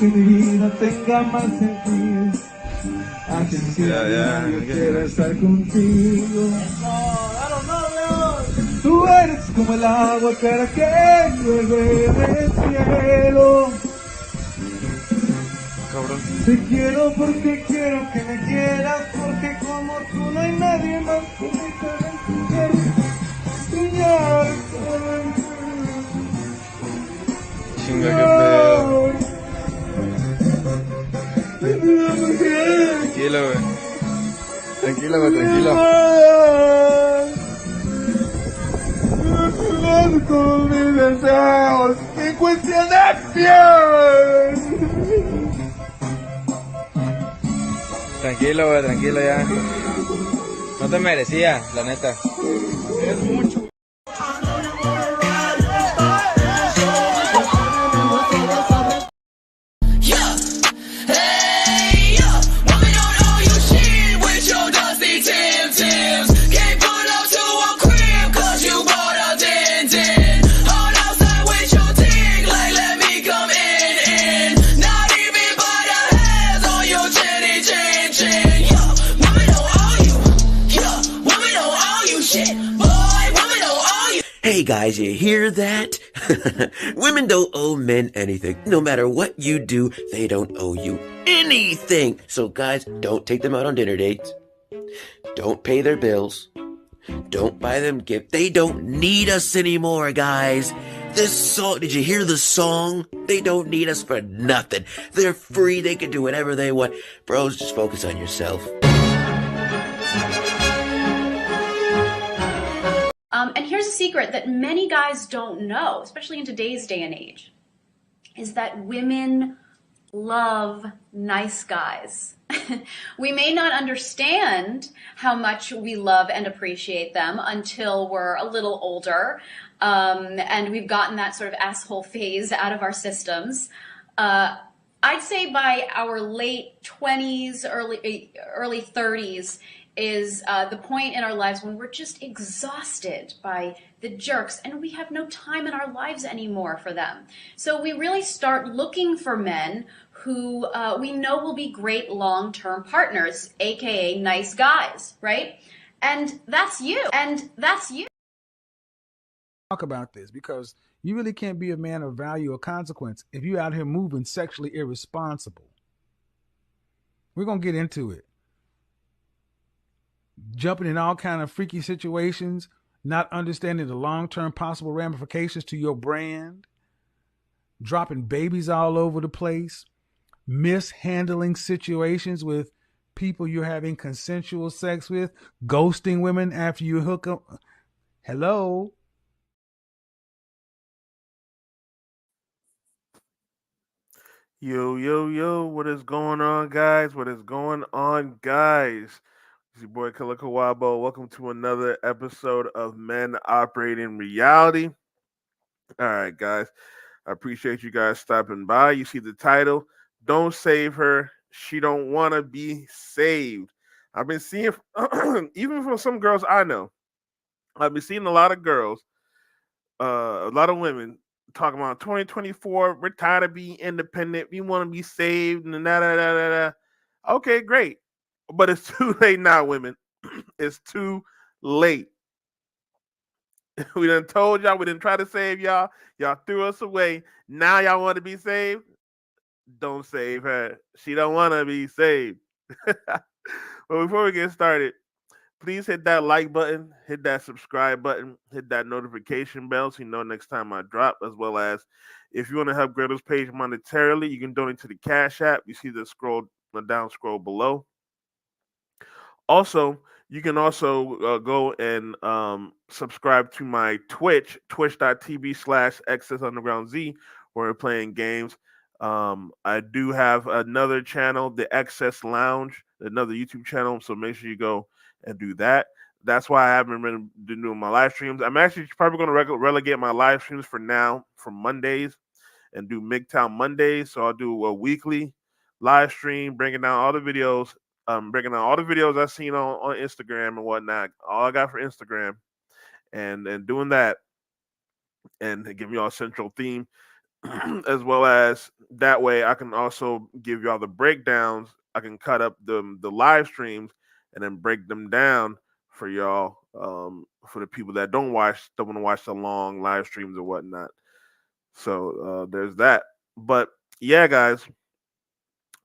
que mi vida tenga más sentido. Hacen que yo quiera estar contigo. Tú eres como el agua clara que llueve del cielo. Cabrón. Te quiero porque quiero que me quieras, porque como tú no hay nadie más que me quiera enseñar. Chinga, qué pedo. Tranquilo, güey. Tranquilo, güey, tranquilo. Con mis deseos en cuestión de piel. Tranquilo, güey, tranquilo ya. No te merecía, la neta. Es mucho. Hey guys, you hear that? Women don't owe men anything. No matter what you do, they don't owe you anything. So guys, don't take them out on dinner dates. Don't pay their bills. Don't buy them gifts. They don't need us anymore, guys. This song, did you hear the song? They don't need us for nothing. They're free. They can do whatever they want. Bros, just focus on yourself. And here's a secret that many guys don't know, especially in today's day and age, is that women love nice guys. We may not understand how much we love and appreciate them until we're a little older, and we've gotten that sort of asshole phase out of our systems. I'd say by our late 20s, early 30s, is the point in our lives when we're just exhausted by the jerks and we have no time in our lives anymore for them. So we really start looking for men who we know will be great long-term partners, aka nice guys, right? And that's you. Talk about this because you really can't be a man of value or consequence if you're out here moving sexually irresponsible. We're going to get into it. Jumping in all kind of freaky situations, not understanding the long-term possible ramifications to your brand, dropping babies all over the place, mishandling situations with people you're having consensual sex with, ghosting women after you hook up. Hello? Yo, yo, yo, what is going on, guys? What is going on, guys? It's your boy Killer Kawabo. Welcome to another episode of Men Operating Reality. All right, guys. I appreciate you guys stopping by. You see the title. Don't save her. She don't want to be saved. I've been seeing, even from some girls I know, I've been seeing a lot of girls, a lot of women talking about 2024. We're tired of being independent. We want to be saved and da da da da da. Okay, great, but it's too late now, women. It's too late. We done told y'all. We didn't try to save y'all. Y'all threw us away. Now y'all want to be saved. Don't save her. She don't want to be saved. But before we get started, please hit that like button, hit that subscribe button, hit that notification bell so you know next time I drop, as well as if you want to help grow this page monetarily, you can donate to the Cash App. You see the down scroll below. Also, you can also go and subscribe to my Twitch, twitch.tv/XS_Underground-Z, where we're playing games. I do have another channel, the XS Lounge, another YouTube channel, so make sure you go and do that. That's why I haven't been doing my live streams. I'm actually probably going to relegate my live streams for now from Mondays and do MGTOW Mondays. So I'll do a weekly live stream, bringing down all the videos I've seen on Instagram and whatnot. All I got for Instagram, and doing that, and giving y'all a central theme. as well as that way I can also give y'all the breakdowns. I can cut up the live streams and then break them down for y'all. For the people that don't want to watch the long live streams or whatnot. So there's that. But yeah, guys,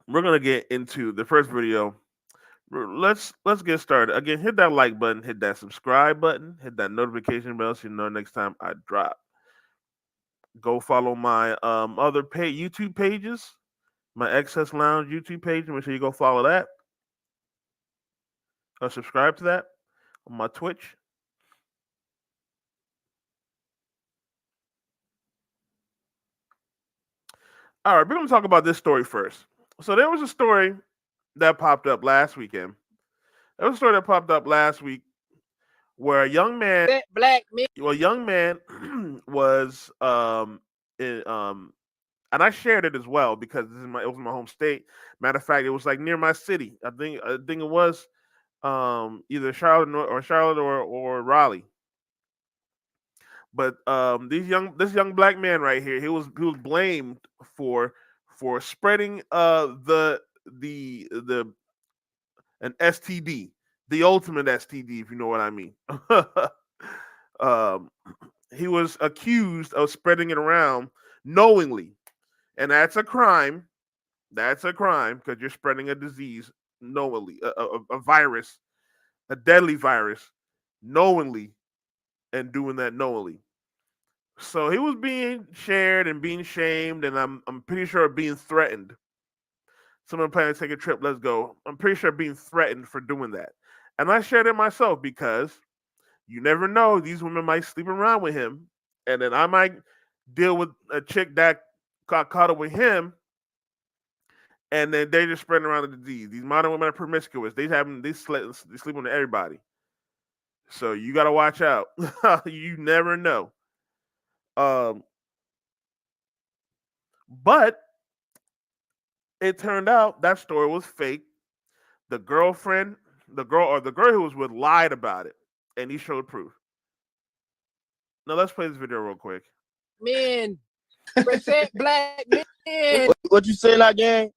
we're gonna get into the first video. Let's get started. Again, hit that like button, hit that subscribe button, hit that notification bell so you know next time I drop. Go follow my other YouTube pages, my Excess Lounge YouTube page. Make sure you go follow that. Or subscribe to that on my Twitch. All right, we're gonna talk about this story first. So there was a story that popped up last weekend. There was a story that popped up last week where a young man, was and I shared it as well because it was my home state. Matter of fact, it was like near my city. I think it was either Charlotte or Raleigh. But this young black man right here, he was blamed for spreading the an STD, the ultimate STD, if you know what I mean. um, he was accused of spreading it around knowingly, and that's a crime. That's a crime because you're spreading a disease knowingly, a virus, a deadly virus, knowingly, and doing that knowingly. So he was being shared and being shamed, and I'm pretty sure being threatened. Someone planning to take a trip, let's go. I'm pretty sure being threatened for doing that. And I shared it myself because you never know. These women might sleep around with him, and then I might deal with a chick that got caught up with him, and then they're just spreading around the disease. These modern women are promiscuous. They sleep on everybody. So you got to watch out. You never know. But it turned out that story was fake. The girl who was with lied about it, and he showed proof. Now let's play this video real quick. Men, protect black men. What you say that, gang?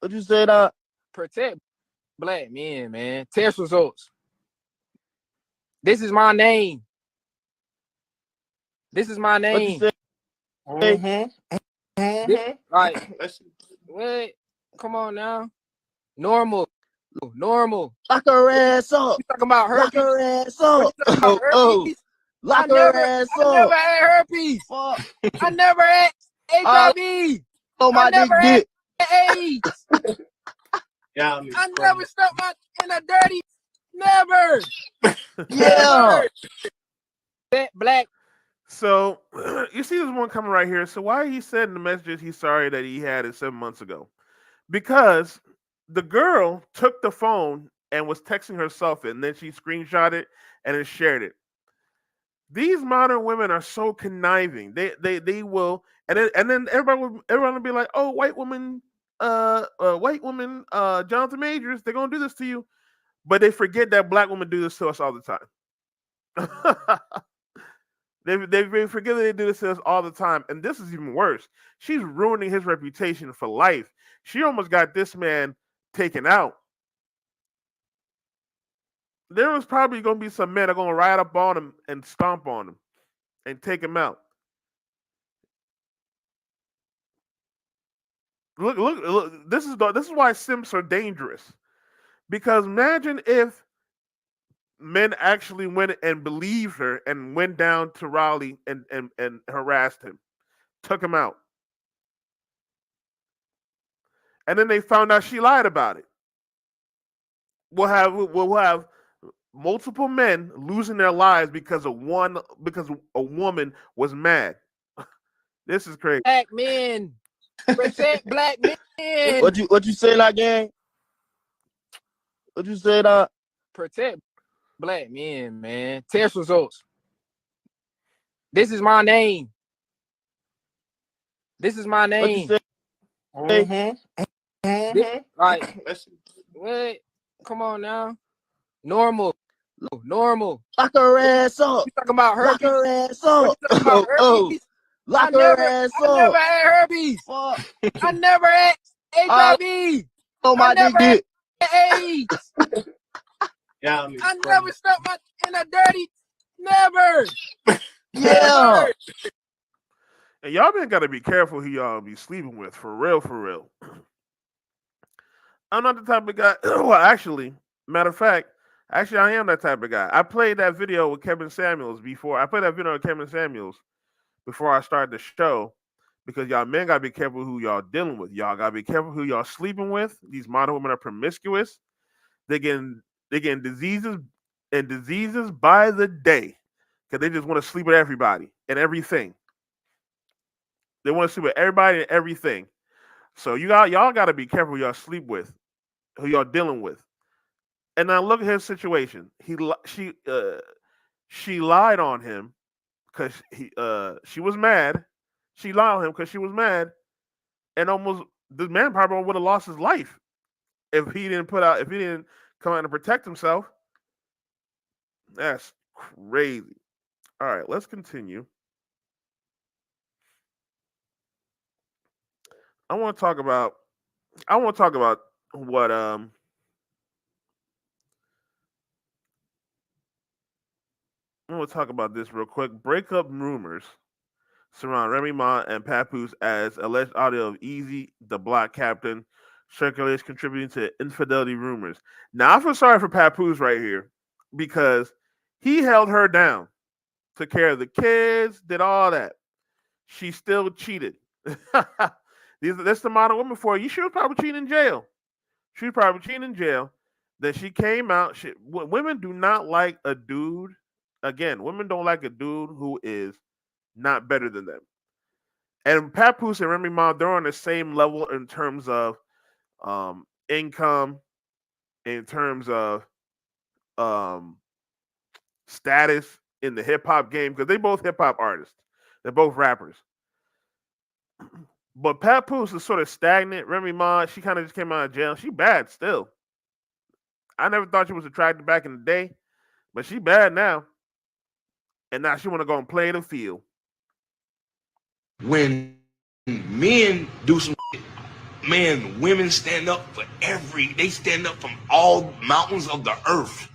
What you say that? Protect black men, man. Test results. This is my name. This is my name. What you say? Like, what? Come on now. Normal. Lock her ass up. You talking about Lock herpes? her ass up. About herpes? Lock her ass I never up. had herpes. Fuck. I never had HIV. Oh, my I never dick. had AIDS. Yeah, I never stuck my in a dirty. Never. Yeah. That black. So you see this one coming right here. So why he said in the messages he's sorry that he had it 7 months ago? Because the girl took the phone and was texting herself, and then she screenshot it and then shared it. These modern women are so conniving. They will, and then everyone will be like, oh, white woman, Jonathan Majors, they're gonna do this to you, but they forget that black women do this to us all the time. They forget that they do this to us all the time, and this is even worse. She's ruining his reputation for life. She almost got this man taken out. There was probably going to be some men that are going to ride up on him and stomp on him and take him out. Look. This is why simps are dangerous. Because imagine if men actually went and believed her and went down to Raleigh and harassed him, took him out. And then they found out she lied about it. We'll have multiple men losing their lives because a woman was mad. This is crazy. Black men. Protect black men. What you say that, gang? What you say that? Protect black men, man. Test results. This is my name. This is my name. What you say? Like, what? Come on now. Normal. Lock her ass up. You talking about herpes? Lock her ass up. You talking about herpes? Lock I her never ass had up. herpes. Fuck. I never had I HIV. know I my dick never had get. AIDS. Yeah, I never stuck my in a dirty. Never. Yeah. Never. And y'all been gotta be careful who y'all be sleeping with, for real, for real. I'm not the type of guy. Well, actually, matter of fact, actually, I am that type of guy. I played that video with Kevin Samuels before. I played that video with Kevin Samuels before I started the show, because y'all men gotta be careful who y'all dealing with. Y'all gotta be careful who y'all sleeping with. These modern women are promiscuous. They getting diseases and diseases by the day because they just want to sleep with everybody and everything. They want to sleep with everybody and everything. So y'all got to be careful who y'all sleep with, who y'all dealing with. And now look at his situation. She lied on him because she was mad. She lied on him because she was mad, and almost the man probably would have lost his life if he didn't come out and protect himself. That's crazy. All right, let's continue. I want to talk about I want to talk about what I want to talk about this real quick. Breakup rumors surround Remy Ma and Papoose as alleged audio of Easy, the black captain, circulates contributing to infidelity rumors. Now I feel sorry for Papoose right here because he held her down, took care of the kids, did all that. She still cheated. That's the modern woman for you. She was probably cheating in jail. She was probably cheating in jail. Then she came out. Women do not like a dude. Again, women don't like a dude who is not better than them. And Papoose and Remy Ma, they're on the same level in terms of income, in terms of um, status in the hip hop game, because they both hip hop artists. They're both rappers. But Papoose is sort of stagnant. Remy Ma, she kind of just came out of jail. She bad still. I never thought she was attractive back in the day, but she bad now. And now she want to go and play the field. When men do some shit, man, women stand up for they stand up from all mountains of the earth.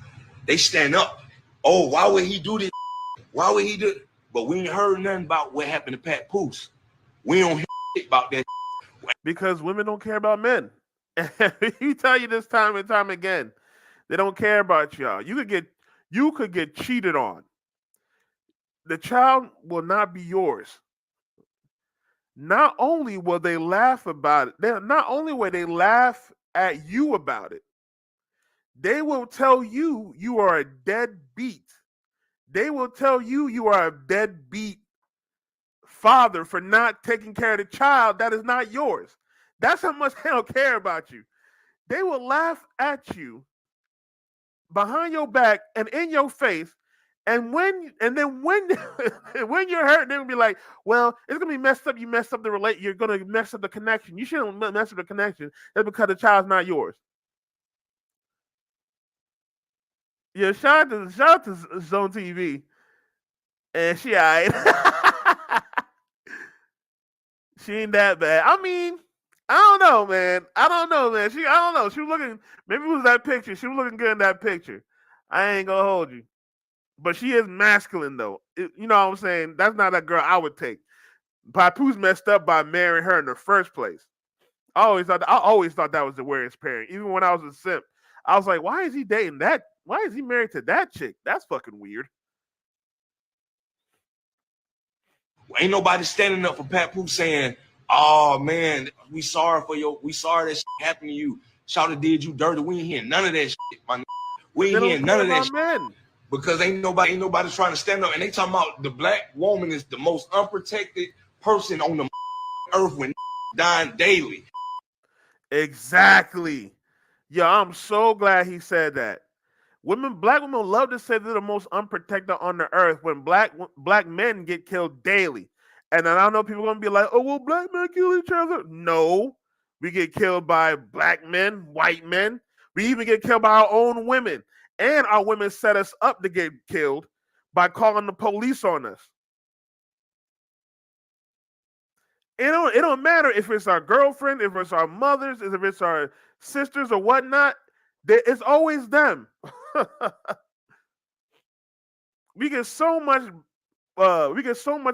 They stand up. Oh, why would he do this? Why would he do it? But we ain't heard nothing about what happened to Pat Poose. We don't hear about that. Because women don't care about men. He tell you this time and time again. They don't care about y'all. You could get cheated on. The child will not be yours. Not only will they laugh about it, not only will they laugh at you about it, they will tell you you are a deadbeat. They will tell you you are a deadbeat father for not taking care of the child that is not yours. That's how much they don't care about you. They will laugh at you behind your back and in your face. And then when when you're hurt, they're gonna be like, "Well, it's gonna be messed up. You messed up the relate. You're gonna mess up the connection. You shouldn't mess up the connection. That's because the child's not yours." Yeah, shout out to Zone TV, and she alright. She ain't that bad. I mean, I don't know, man. I don't know, man. I don't know. She was looking. Maybe it was that picture. She was looking good in that picture. I ain't gonna hold you. But she is masculine, though. You know what I'm saying? That's not a girl I would take. Papoose messed up by marrying her in the first place. I always thought that was the weirdest pairing. Even when I was a simp, I was like, why is he dating that? Why is he married to that chick? That's fucking weird. Ain't nobody standing up for Pat Poose saying, "Oh man, we sorry that shit happened to you. Shawty did you dirty." We ain't hearing none of that shit, man. We They ain't don't hearing none care of that about shit men. because ain't nobody trying to stand up. And they talking about the black woman is the most unprotected person on the earth when dying daily. Exactly. Yeah, I'm so glad he said that. Black women love to say they're the most unprotected on the earth when black men get killed daily. And then I know people are gonna be like, "Oh, well, black men kill each other." No, we get killed by black men, white men. We even get killed by our own women, and our women set us up to get killed by calling the police on us. It don't matter if it's our girlfriend, if it's our mothers, if it's our sisters or whatnot. It's always them. we get so much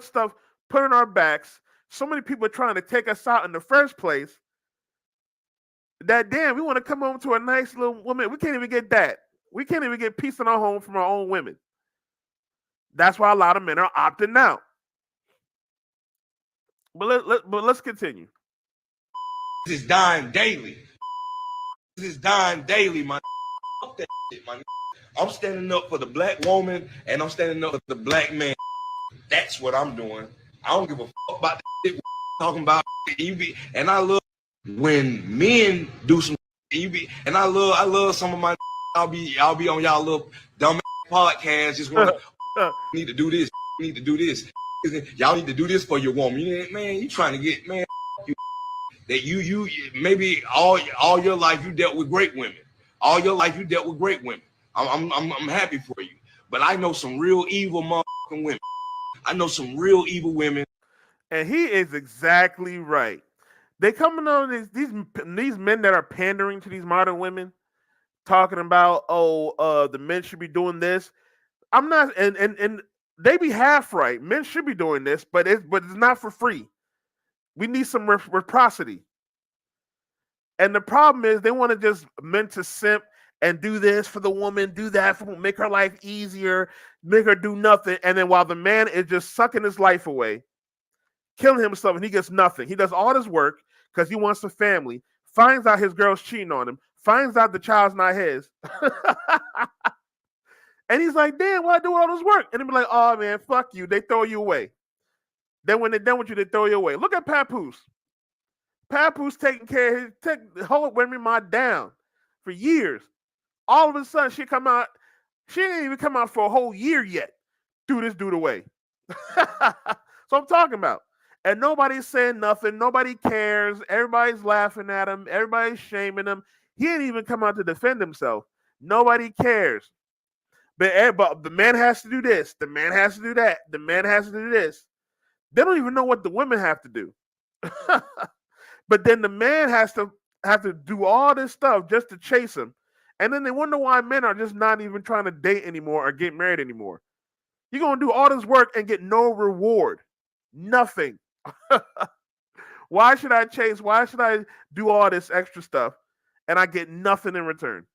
stuff put on our backs. So many people trying to take us out in the first place. That damn, we want to come home to a nice little woman. We can't even get that. We can't even get peace in our home from our own women. That's why a lot of men are opting out. But let's continue. This is dying daily. This is dying daily, my. Fuck that shit, my. I'm standing up for the black woman and I'm standing up for the black man. That's what I'm doing. I don't give a fuck about that shit talking about. And I love when men do some. And I love some of my. I'll be on y'all little dumb podcast just want to need to do this. Need to do this. Y'all need to do this for your woman. Man, you trying to get man. That you maybe all your life you dealt with great women. All your life you dealt with great women. I'm happy for you. But I know some real evil motherfucking women. I know some real evil women. And he is exactly right. They coming on these men that are pandering to these modern women, talking about the men should be doing this. I'm not, and they be half right. Men should be doing this, but it's not for free. We need some reciprocity. And the problem is they want to just men to simp and do this for the woman, do that for make her life easier, make her do nothing. And then while the man is just sucking his life away, killing himself, and he gets nothing. He does all this work because he wants a family, finds out his girl's cheating on him, finds out the child's not his. And he's like, damn, why do all this work? And they be like, oh man, fuck you. They throw you away. Then when they're done with you, they throw you away. Look at Papoose. Papoose taking care of the whole women mod down for years. All of a sudden, she didn't even come out for a whole year yet. Threw this dude away. So I'm talking about. And nobody's saying nothing. Nobody cares. Everybody's laughing at him. Everybody's shaming him. He didn't even come out to defend himself. Nobody cares. But the man has to do this. The man has to do that. The man has to do this. They don't even know what the women have to do. But then the man has to do all this stuff just to chase him. And then they wonder why men are just not even trying to date anymore or get married anymore. You're going to do all this work and get no reward. Nothing. Why should I chase? Why should I do all this extra stuff and I get nothing in return?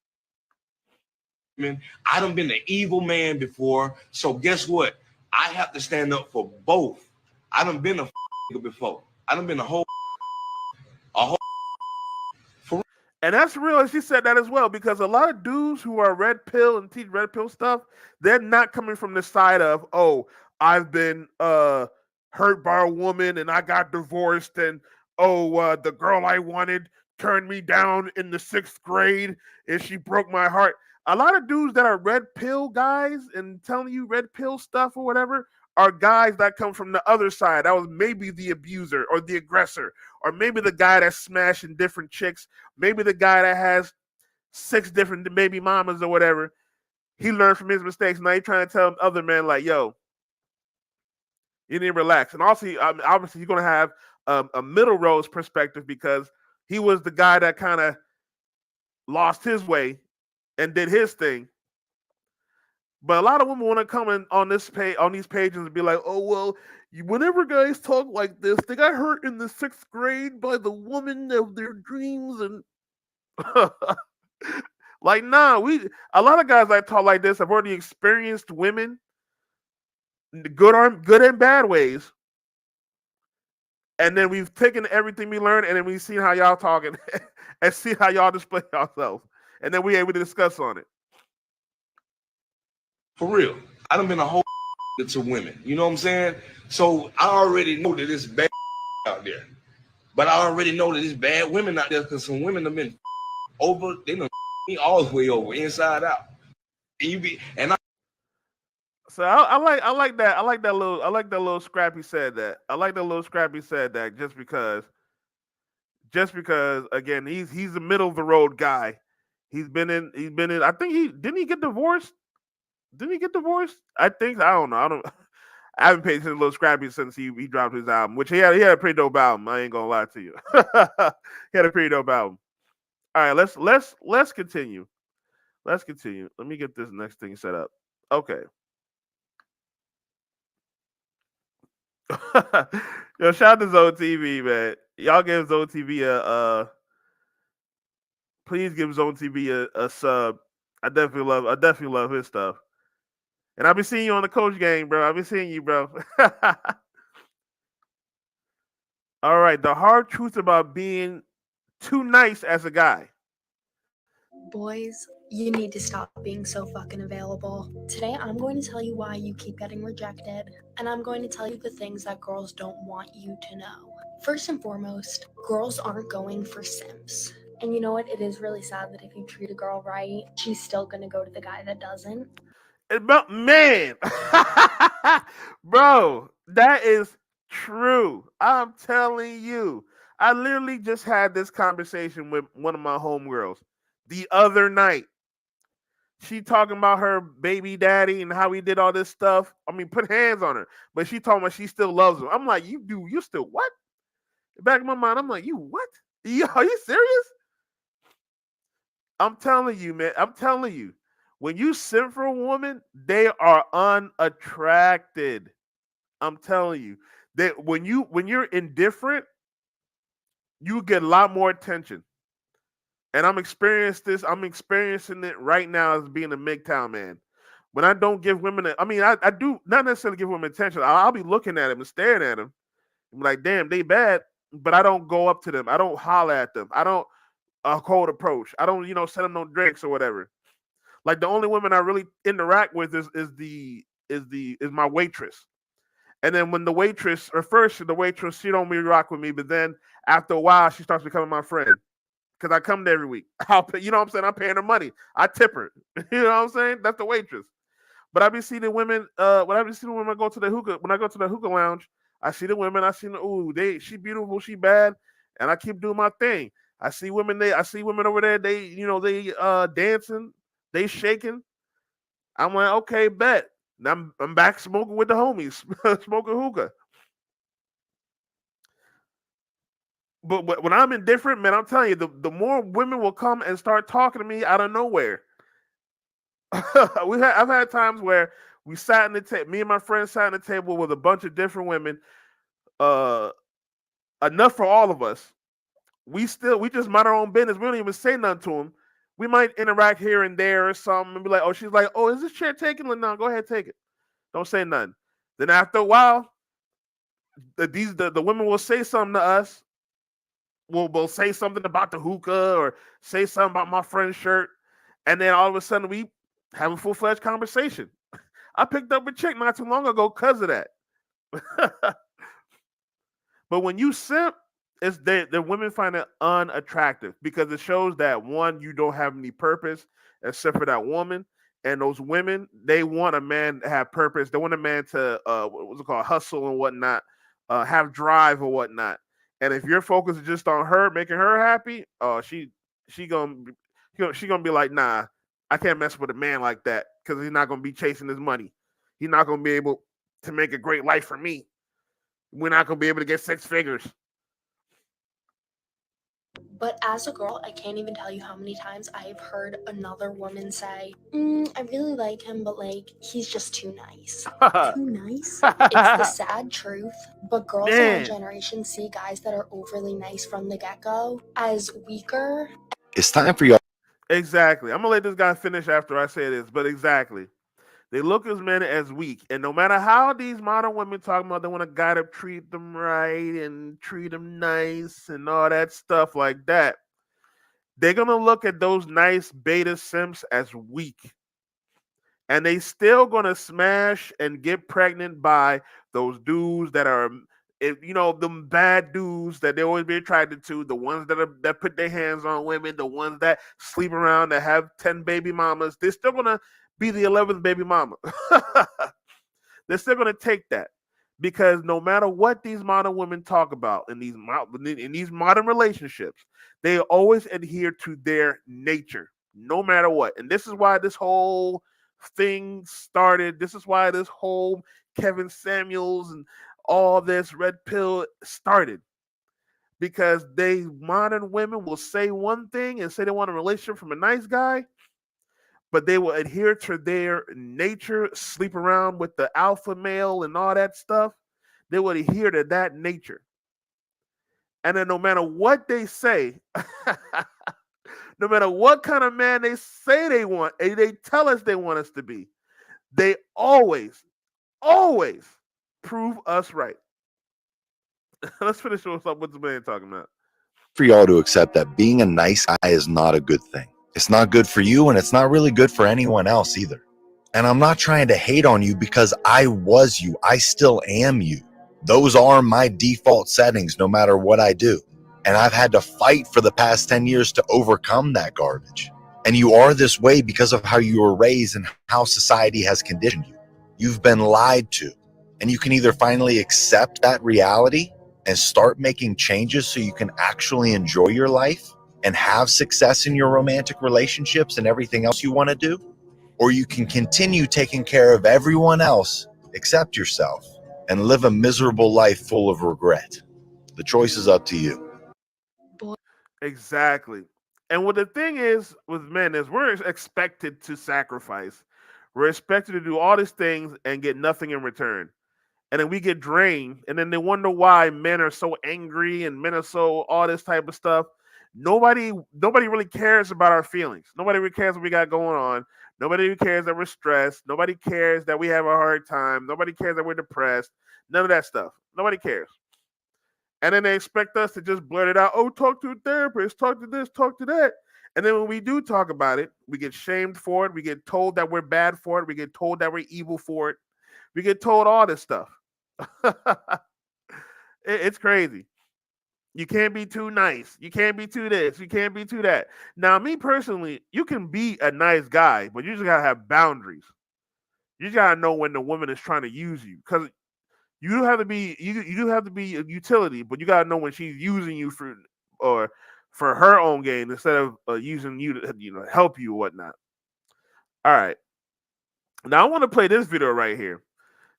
I done been an evil man before, so guess what? I have to stand up for both. I done been a nigga before. I done been a whole. And that's real, and she said that as well, because a lot of dudes who are red pill and teach red pill stuff, they're not coming from the side of, oh, I've been hurt by a woman and I got divorced, and the girl I wanted turned me down in the 6th grade and she broke my heart. A lot of dudes that are red pill guys and telling you red pill stuff or whatever are guys that come from the other side. That was maybe the abuser or the aggressor, or maybe the guy that's smashing different chicks, maybe the guy that has 6 different baby mamas or whatever. He learned from his mistakes. Now he's trying to tell other men like, yo, you need to relax. And also, obviously, you're going to have a middle rose perspective because he was the guy that kind of lost his way and did his thing. But a lot of women want to come in on these pages and be like, oh, well, whenever guys talk like this, they got hurt in the 6th grade by the woman of their dreams. And like, nah, a lot of guys that talk like this have already experienced women, good and bad ways. And then we've taken everything we learned, and then we've seen how y'all talking and see how y'all display yourselves. And then we're able to discuss on it. For real. I done been a whole to women. You know what I'm saying? So I already know that it's bad out there. But I already know that it's bad women out there because some women have been over, they done me all the way over, inside out. So I like that. I like that little Scrappy said that. I like that little Scrappy said that just because again, he's a middle of the road guy. He's been in I think he get divorced. Didn't he get divorced? I don't know. I haven't paid attention to Lil Scrappy since he dropped his album, which he had a pretty dope album. I ain't gonna lie to you. He had a pretty dope album. All right, let's continue. Let's continue. Let me get this next thing set up. Okay. Yo, shout out to Zone TV, man. Y'all give Zone TV please give Zone TV a sub. I definitely love his stuff. And I'll be seeing you on the coach game, bro. I'll be seeing you, bro. All right, the hard truth about being too nice as a guy. Boys, you need to stop being so fucking available. Today, I'm going to tell you why you keep getting rejected, and I'm going to tell you the things that girls don't want you to know. First and foremost, girls aren't going for simps. And you know what? It is really sad that if you treat a girl right, she's still going to go to the guy that doesn't. Man, bro, that is true. I'm telling you. I literally just had this conversation with one of my homegirls the other night. She talking about her baby daddy and how he did all this stuff. I mean, put hands on her, but she talking about she still loves him. I'm like, you still what? Back in my mind, I'm like, you what? Are you serious? I'm telling you, man. I'm telling you. When you simp for a woman, they are unattracted. I'm telling you. That when you're indifferent, you get a lot more attention. And I'm experiencing it right now as being a MGTOW man. When I don't give women, I do not necessarily give women attention. I'll be looking at them and staring at them. I'm like, damn, they bad. But I don't go up to them. I don't holler at them. I don't cold approach. I don't, send them no drinks or whatever. Like the only women I really interact with is my waitress. And then when the waitress, she don't really rock with me. But then after a while, she starts becoming my friend because I come there every week. I'll pay, you know what I'm saying? I'm paying her money. I tip her. You know what I'm saying? That's the waitress. But I be seeing the women. When I be seeing the women go to the hookah, when I go to the hookah lounge, I see the women. I see she beautiful, she bad, and I keep doing my thing. I see women over there. They dancing, they shaking. I'm like, okay, bet. Now I'm back smoking with the homies, smoking hookah. But when I'm indifferent, man, I'm telling you, the more women will come and start talking to me out of nowhere. I've had times where we sat in the table, me and my friends sat in the table with a bunch of different women, enough for all of us. We just mind our own business. We don't even say nothing to them. We might interact here and there or something and be like, oh, she's like, oh, is this chair taken? Like, no, go ahead, take it. Don't say nothing. Then after a while, the women will say something to us. We'll say something about the hookah or say something about my friend's shirt. And then all of a sudden we have a full-fledged conversation. I picked up a chick not too long ago because of that. But when you simp, it's the women find it unattractive because it shows that one, you don't have any purpose except for that woman. And those women, they want a man to have purpose. They want a man to what's it called, hustle and whatnot, have drive or whatnot. And if your focus is just on her, making her happy, she gonna be like, nah, I can't mess with a man like that because he's not gonna be chasing his money. He's not gonna be able to make a great life for me. We're not gonna be able to get 6 figures. But as a girl, I can't even tell you how many times I've heard another woman say, I really like him, but he's just too nice. Too nice? It's the sad truth. But girls in our generation see guys that are overly nice from the get-go as weaker. It's time for y'all. Exactly. I'm gonna let this guy finish after I say this, but exactly. They look as men as weak. And no matter how these modern women talk about they want a guy to treat them right and treat them nice and all that stuff like that, they're going to look at those nice beta simps as weak. And they still going to smash and get pregnant by those dudes that are, them bad dudes that they always be attracted to, the ones that put their hands on women, the ones that sleep around, that have 10 baby mamas. They're still going to be the 11th baby mama. They're still going to take that because no matter what these modern women talk about in these modern relationships, they always adhere to their nature, no matter what. And this is why this whole thing started. This is why this whole Kevin Samuels and all this red pill started. Because modern women will say one thing and say they want a relationship from a nice guy, but they will adhere to their nature, sleep around with the alpha male and all that stuff. They will adhere to that nature. And then no matter what they say, no matter what kind of man they say they want, and they tell us they want us to be, they always, always prove us right. Let's finish what's up with the man talking about. For y'all to accept that being a nice guy is not a good thing. It's not good for you, and it's not really good for anyone else either. And I'm not trying to hate on you because I was you. I still am you. Those are my default settings no matter what I do. And I've had to fight for the past 10 years to overcome that garbage. And you are this way because of how you were raised and how society has conditioned you. You've been lied to. And you can either finally accept that reality and start making changes so you can actually enjoy your life and have success in your romantic relationships and everything else you want to do, or you can continue taking care of everyone else except yourself and live a miserable life full of regret. The choice is up to you. Exactly. And what the thing is with men is we're expected to sacrifice. We're expected to do all these things and get nothing in return. And then we get drained, and then they wonder why men are so angry and men are so all this type of stuff. Nobody really cares about our feelings. Nobody really cares what we got going on. Nobody really cares that we're stressed. Nobody cares that we have a hard time. Nobody cares that we're depressed. None of that stuff. Nobody cares. And then they expect us to just blurt it out. Oh, talk to a therapist, talk to this, talk to that. And then when we do talk about it, we get shamed for it. We get told that we're bad for it. We get told that we're evil for it. We get told all this stuff. It's crazy. You can't be too nice. You can't be too this. You can't be too that. Now, me personally, you can be a nice guy, but you just gotta have boundaries. You just gotta know when the woman is trying to use you, because you do have to be you do have to be a utility, but you gotta know when she's using you for her own gain instead of using you to help you or whatnot. All right. Now I want to play this video right here.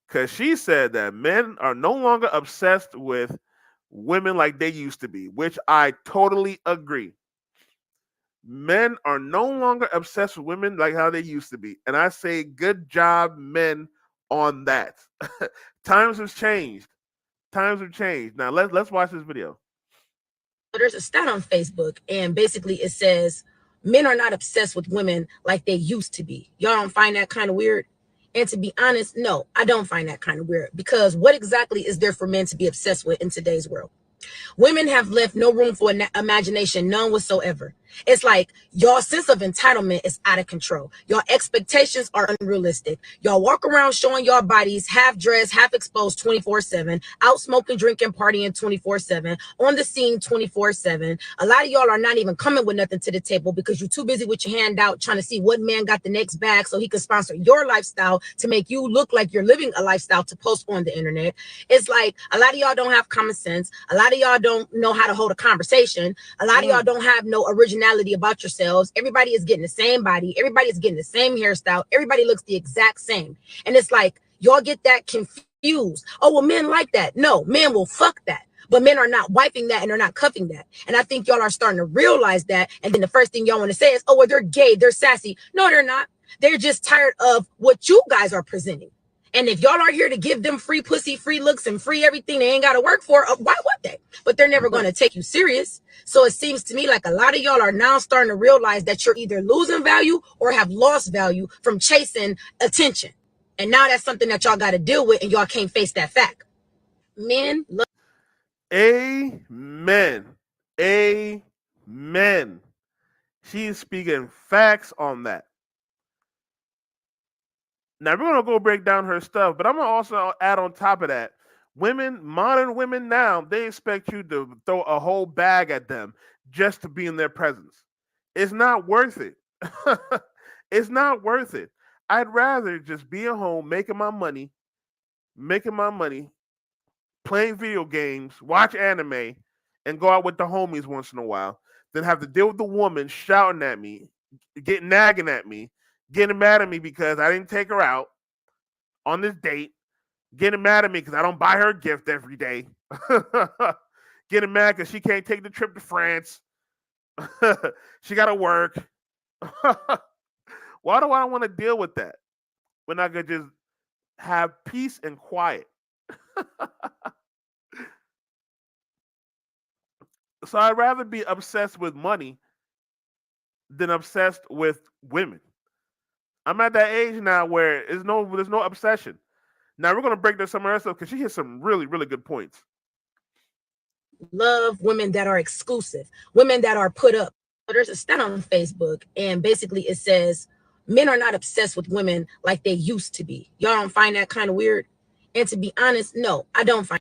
Because she said that men are no longer obsessed with women like they used to be, which I totally agree. Men are no longer obsessed with women like how they used to be. And I say, good job, men, on that. Times have changed. Times have changed. Now let's watch this video. There's a stat on Facebook, and basically it says men are not obsessed with women like they used to be. Y'all don't find that kind of weird? And to be honest, no, I don't find that kind of weird, because what exactly is there for men to be obsessed with in today's world? Women have left no room for imagination, none whatsoever. It's like y'all sense of entitlement is out of control. Y'all expectations are unrealistic. Y'all walk around showing y'all bodies half dressed, half exposed 24/7, out smoking, drinking, partying 24/7, on the scene 24/7. A lot of y'all are not even coming with nothing to the table because you're too busy with your hand out trying to see what man got the next bag so he can sponsor your lifestyle to make you look like you're living a lifestyle to post on the internet. It's like a lot of y'all don't have common sense. A lot of y'all don't know how to hold a conversation. A lot of y'all don't have no originality about yourselves. Everybody is getting the same body. Everybody is getting the same hairstyle. Everybody looks the exact same. And it's like y'all get that confused. Oh, well, men like that. No, men will fuck that. But men are not wiping that and they're not cuffing that. And I think y'all are starting to realize that. And then the first thing y'all want to say is, oh, well, they're gay. They're sassy. No, they're not. They're just tired of what you guys are presenting. And if y'all aren't here to give them free pussy, free looks, and free everything they ain't got to work for, why would they? But they're never going to take you serious. So it seems to me like a lot of y'all are now starting to realize that you're either losing value or have lost value from chasing attention. And now that's something that y'all got to deal with, and y'all can't face that fact. Men love. Amen. Amen. She's speaking facts on that. Now we're gonna go break down her stuff, but I'm gonna also add on top of that, modern women now, they expect you to throw a whole bag at them just to be in their presence. It's not worth it. It's not worth it. I'd rather just be at home making my money, playing video games, watch anime, and go out with the homies once in a while, than have to deal with the woman shouting at me, nagging at me, getting mad at me because I didn't take her out on this date, Getting mad at me because I don't buy her a gift every day. Getting mad because she can't take the trip to France. She got to work. Why do I want to deal with that when I could just have peace and quiet? So I'd rather be obsessed with money than obsessed with women. I'm at that age now where there's no obsession. Now we're gonna break down some of her stuff because she hit some really, really good points. Love women that are exclusive, women that are put up. There's a stat on Facebook, and basically it says men are not obsessed with women like they used to be. Y'all don't find that kind of weird? And to be honest, no, I don't find.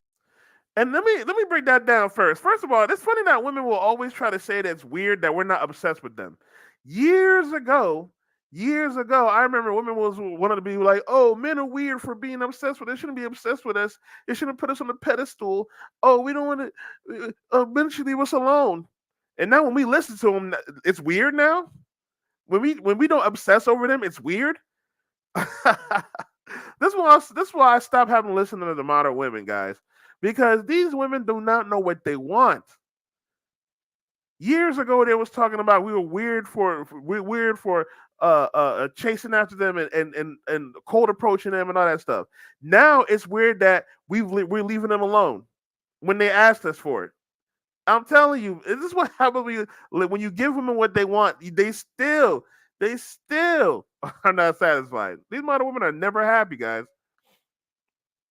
And let me break that down first. First of all, it's funny that women will always try to say that it's weird that we're not obsessed with them. Years ago, I remember women wanted to be like, "Oh, men are weird for being obsessed with. They shouldn't be obsessed with us. They shouldn't put us on a pedestal. Oh, we don't want to. Men should leave us alone." And now when we listen to them, it's weird now. When we don't obsess over them, it's weird. This why I stopped having to listen to the modern women, guys, because these women do not know what they want. Years ago, they was talking about we were weird for chasing after them and cold approaching them and all that stuff. Now it's weird that we're leaving them alone when they asked us for it. I'm telling you, this is what happens when you give women what they want. They still are not satisfied. These modern women are never happy, guys.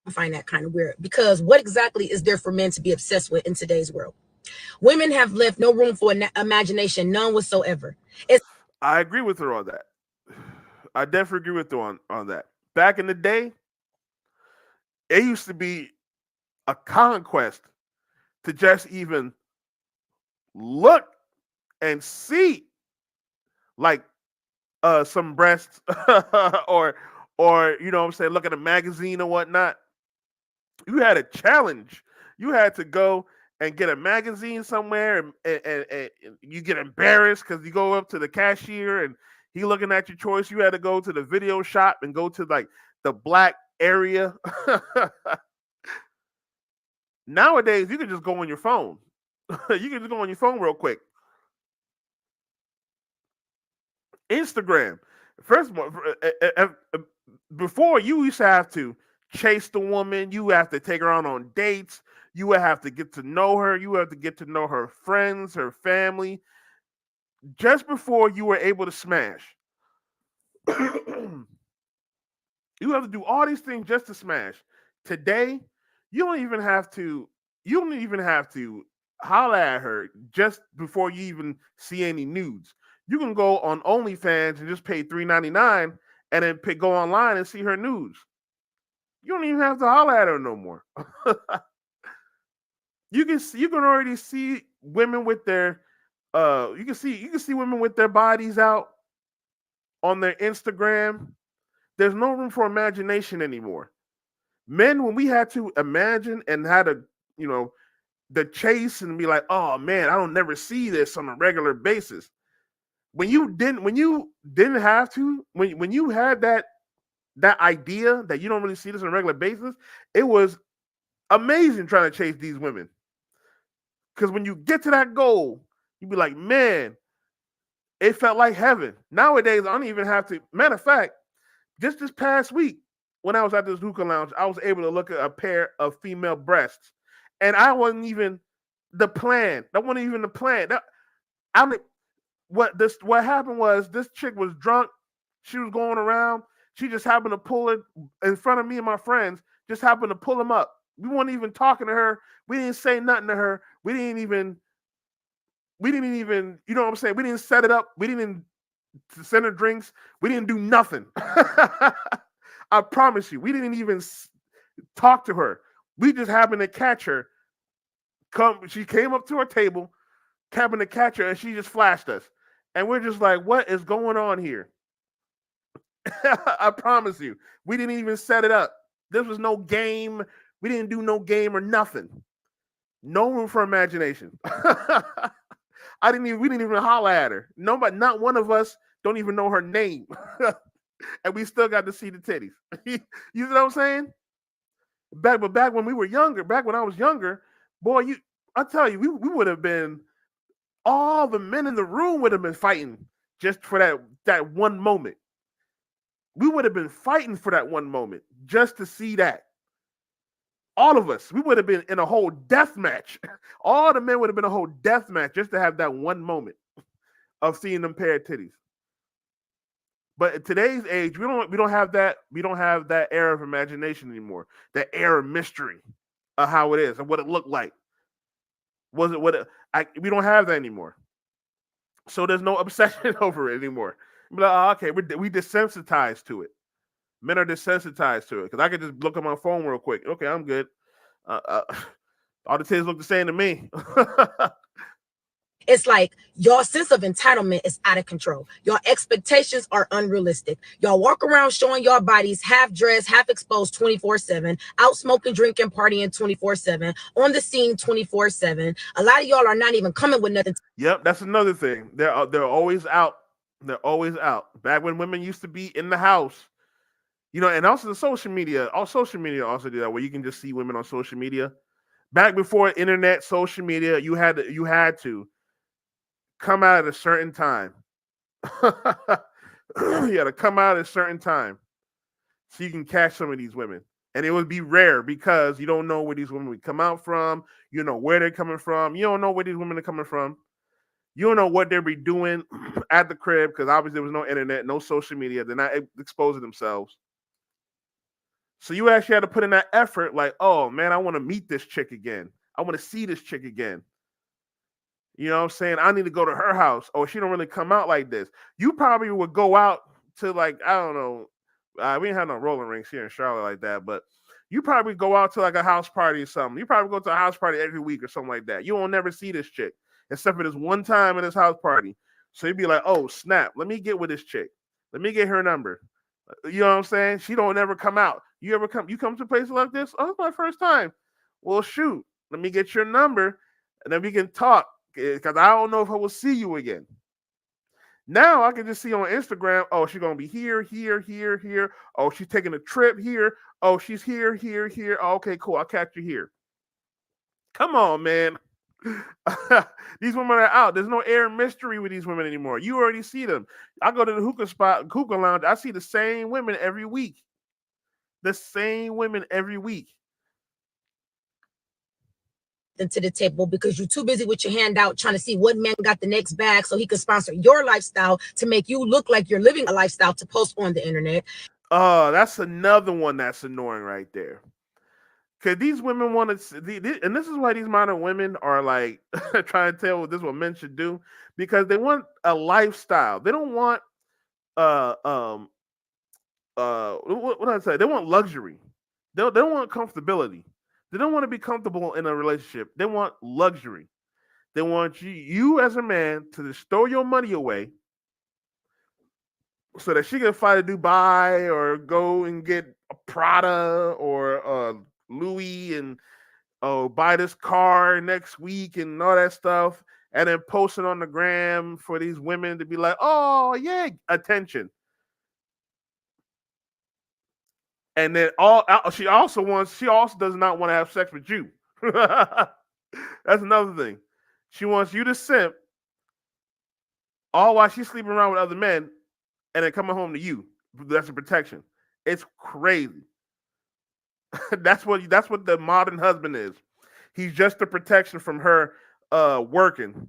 I find that kind of weird because what exactly is there for men to be obsessed with in today's world? Women have left no room for imagination, none whatsoever. I agree with her on that. I definitely agree with her on that. Back in the day, it used to be a conquest to just even look and see like some breasts or you know what I'm saying, look at a magazine or whatnot. You had a challenge. You had to go and get a magazine somewhere and you get embarrassed because you go up to the cashier and he looking at your choice. You had to go to the video shop and go to like the black area. Nowadays, you can just go on your phone. You can just go on your phone real quick. Instagram. First of all, before you used to have to chase the woman, you have to take her out on dates, you would have to get to know her, you have to get to know her friends, her family, just before you were able to smash. You have to do all these things just to smash. Today, you don't even have to. You don't even have to holler at her just before you even see any nudes. You can go on OnlyFans and just pay $3.99 and then go online and see her nudes. You don't even have to holler at her no more. You can already see women with their you can see women with their bodies out on their Instagram. There's no room for imagination anymore. Men, when we had to imagine and had to, you know, the chase and be like, oh man, I don't never see this on a regular basis. When you didn't have to, when you had that idea that you don't really see this on a regular basis, it was amazing trying to chase these women. Because when you get to that goal, you be like, man, it felt like heaven. Nowadays, I don't even have to. Matter of fact, just this past week, when I was at this hookah lounge, I was able to look at a pair of female breasts, and I wasn't even the plan. That wasn't even the plan. What happened was this chick was drunk. She was going around. She just happened to pull it in front of me and my friends. Just happened to pull them up. We weren't even talking to her. We didn't say nothing to her. We didn't even, you know what I'm saying? We didn't set it up. We didn't send her drinks. We didn't do nothing. I promise you, we didn't even talk to her. We just happened to catch her. She came up to our table, happened to catch her, and she just flashed us. And we're just like, what is going on here? I promise you, we didn't even set it up. This was no game. We didn't do no game or nothing. No room for imagination. We didn't even holler at her. Nobody, not one of us don't even know her name. And we still got to see the titties. You know what I'm saying? back when we were younger, back when I was younger, boy, I tell you, we would have been, all the men in the room would have been fighting just for that one moment. We would have been fighting for that one moment just to see that. All of us, we would have been in a whole death match. All the men would have been a whole death match just to have that one moment of seeing them pair of titties. But in today's age, we don't have that era of imagination anymore. That era of mystery of how it is and what it looked like. Was it what it, we don't have that anymore. So there's no obsession over it anymore. Like, oh, okay, we desensitized to it. Men are desensitized to it because I could just look at my phone real quick. Okay, I'm good. All the titties look the same to me. It's like your sense of entitlement is out of control. Your expectations are unrealistic. Y'all walk around showing your bodies half dressed, half exposed 24/7, out smoking, drinking, partying 24/7, on the scene 24/7. A lot of y'all are not even coming with nothing. Yep, that's another thing. They're always out. They're always out. Back when women used to be in the house, and also the social media. All social media also do that, where you can just see women on social media. Back before internet, social media, you had to come out at a certain time. You got to come out at a certain time so you can catch some of these women. And it would be rare because you don't know where these women would come out from. You know where they're coming from. You don't know where these women are coming from. You don't know what they'll be doing at the crib because obviously there was no internet, no social media. They're not exposing themselves. So you actually had to put in that effort like, oh, man, I want to meet this chick again. I want to see this chick again. You know what I'm saying? I need to go to her house. Oh, she don't really come out like this. You probably would go out to, like, I don't know. We didn't have no rolling rinks here in Charlotte like that, but you probably go out to like a house party or something. You probably go to a house party every week or something like that. You won't never see this chick except for this one time in this house party. So you'd be like, oh, snap. Let me get with this chick. Let me get her number. You know what I'm saying? She don't ever come out. You come to places like this? Oh, it's my first time. Well, shoot. Let me get your number and then we can talk. Because I don't know if I will see you again. Now I can just see on Instagram, oh, she's going to be here, here, here, here. Oh, she's taking a trip here. Oh, she's here, here, here. Oh, okay, cool. I'll catch you here. Come on, man. These women are out. There's no air mystery with these women anymore. You already see them. I go to the hookah lounge. I see the same women every week. The same women every week. To the table because you're too busy with your hand out trying to see what man got the next bag so he can sponsor your lifestyle to make you look like you're living a lifestyle to post on the internet. That's another one that's annoying right there. Because these women want to, and this is why these modern women are like trying to tell this is what men should do, because they want a lifestyle. They don't want what did I say? They want luxury. They don't want comfortability. They don't want to be comfortable in a relationship. They want luxury. They want you as a man to just throw your money away so that she can fly to Dubai or go and get a Prada or Louis and buy this car next week and all that stuff, and then post it on the gram for these women to be like, oh, yeah, attention. And then she also does not want to have sex with you. That's another thing. She wants you to simp all while she's sleeping around with other men and then coming home to you. That's a protection. It's crazy. That's what the modern husband is. He's just a protection from her working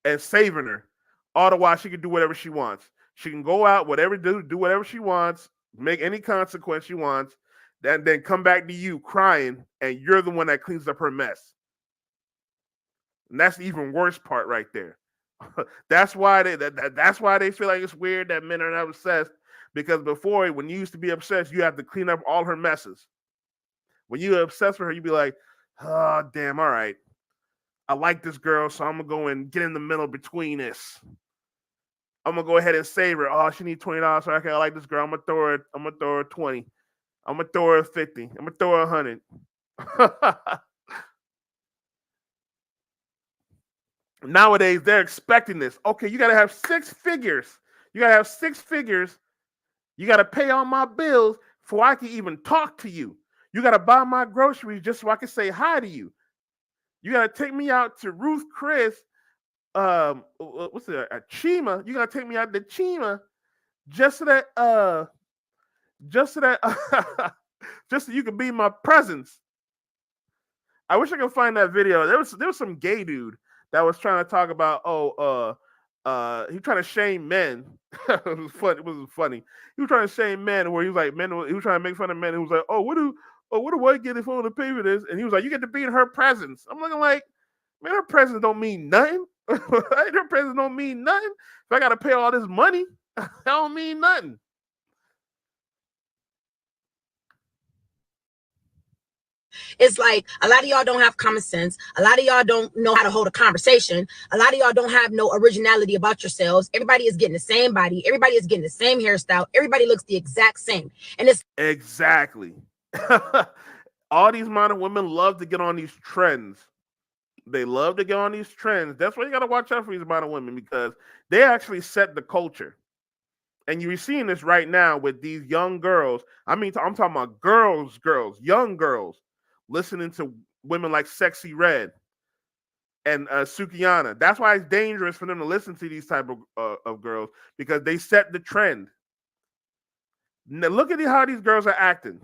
and saving her. All the while she can do whatever she wants. She can go out, do whatever she wants, make any consequence she wants, then come back to you crying, and you're the one that cleans up her mess. And that's the even worse part right there. That's why they feel like it's weird that men are not obsessed, because before, when you used to be obsessed, you have to clean up all her messes. When you're obsessed with her, you'd be like, oh, damn, all right. I like this girl, so I'm going to go and get in the middle between this. I'm going to go ahead and save her. Oh, she needs $20. So okay, I like this girl. I'm going to throw her 20. I'm going to throw her 50. I'm going to throw her 100. Nowadays, they're expecting this. Okay, you got to have 6 figures. You got to have 6 figures. You got to pay all my bills before I can even talk to you. You got to buy my groceries just so I can say hi to you. You got to take me out to Ruth Chris. What's it? A Chima. You got to take me out to Chima just so that just so that just so you can be my presence. I wish I could find that video. There was some gay dude that was trying to talk about he trying to shame men. It was funny. It was funny. He was trying to shame men where he was like he was trying to make fun of men who was like, what do white get if I want to pay for this? And he was like, you get to be in her presence. I'm looking like, man, her presence don't mean nothing. Her presence don't mean nothing. If I gotta pay all this money, that don't mean nothing. It's like a lot of y'all don't have common sense. A lot of y'all don't know how to hold a conversation. A lot of y'all don't have no originality about yourselves. Everybody is getting the same body. Everybody is getting the same hairstyle. Everybody looks the exact same. And it's exactly. All these modern women love to get on these trends. They love to get on these trends. That's why you got to watch out for these modern women, because they actually set the culture. And you're seeing this right now with these young girls. I mean, I'm talking about girls, young girls, listening to women like Sexy Red and Sukiyana. That's why it's dangerous for them to listen to these type of girls, because they set the trend. Now, look at how these girls are acting.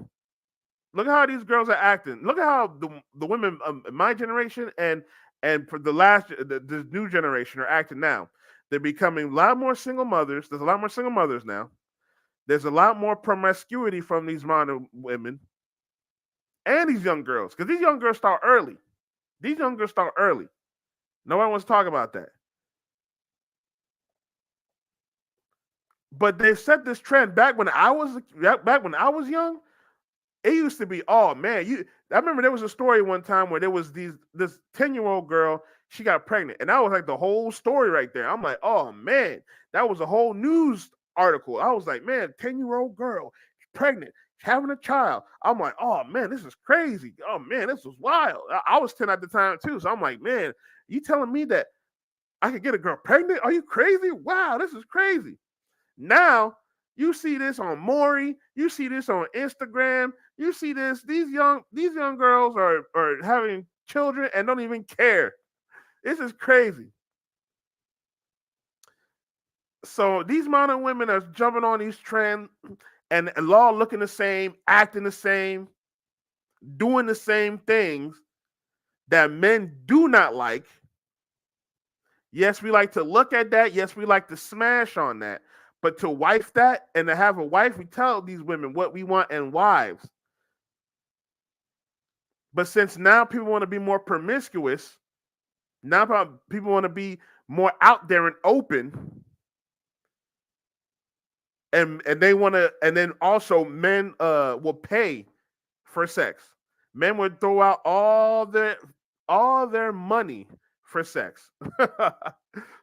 Look at how these girls are acting. Look at how the women of my generation and for the new generation are acting now. They're becoming a lot more single mothers. There's a lot more single mothers now. There's a lot more promiscuity from these modern women and these young girls, because these young girls start early. These young girls start early. Nobody wants to talk about that. But they set this trend back when I was young. It used to be, oh man, I remember there was a story one time where there was this 10-year-old girl, she got pregnant, and that was like the whole story right there. I'm like, oh man, that was a whole news article. I was like, man, 10-year-old girl pregnant, having a child. I'm like, oh man, this is crazy. Oh man, this was wild. I was 10 at the time too, so I'm like, man, you telling me that I could get a girl pregnant? Are you crazy? Wow, this is crazy. Now you see this on Maury, you see this on Instagram, you see this. These young girls are having children and don't even care. This is crazy. So these modern women are jumping on these trends and all looking the same, acting the same, doing the same things that men do not like. Yes, we like to look at that. Yes, we like to smash on that. But to wife that and to have a wife, we tell these women what we want and wives. But since now people want to be more promiscuous, now people want to be more out there and open, and they want to, and then also men will pay for sex. Men would throw out all their money for sex.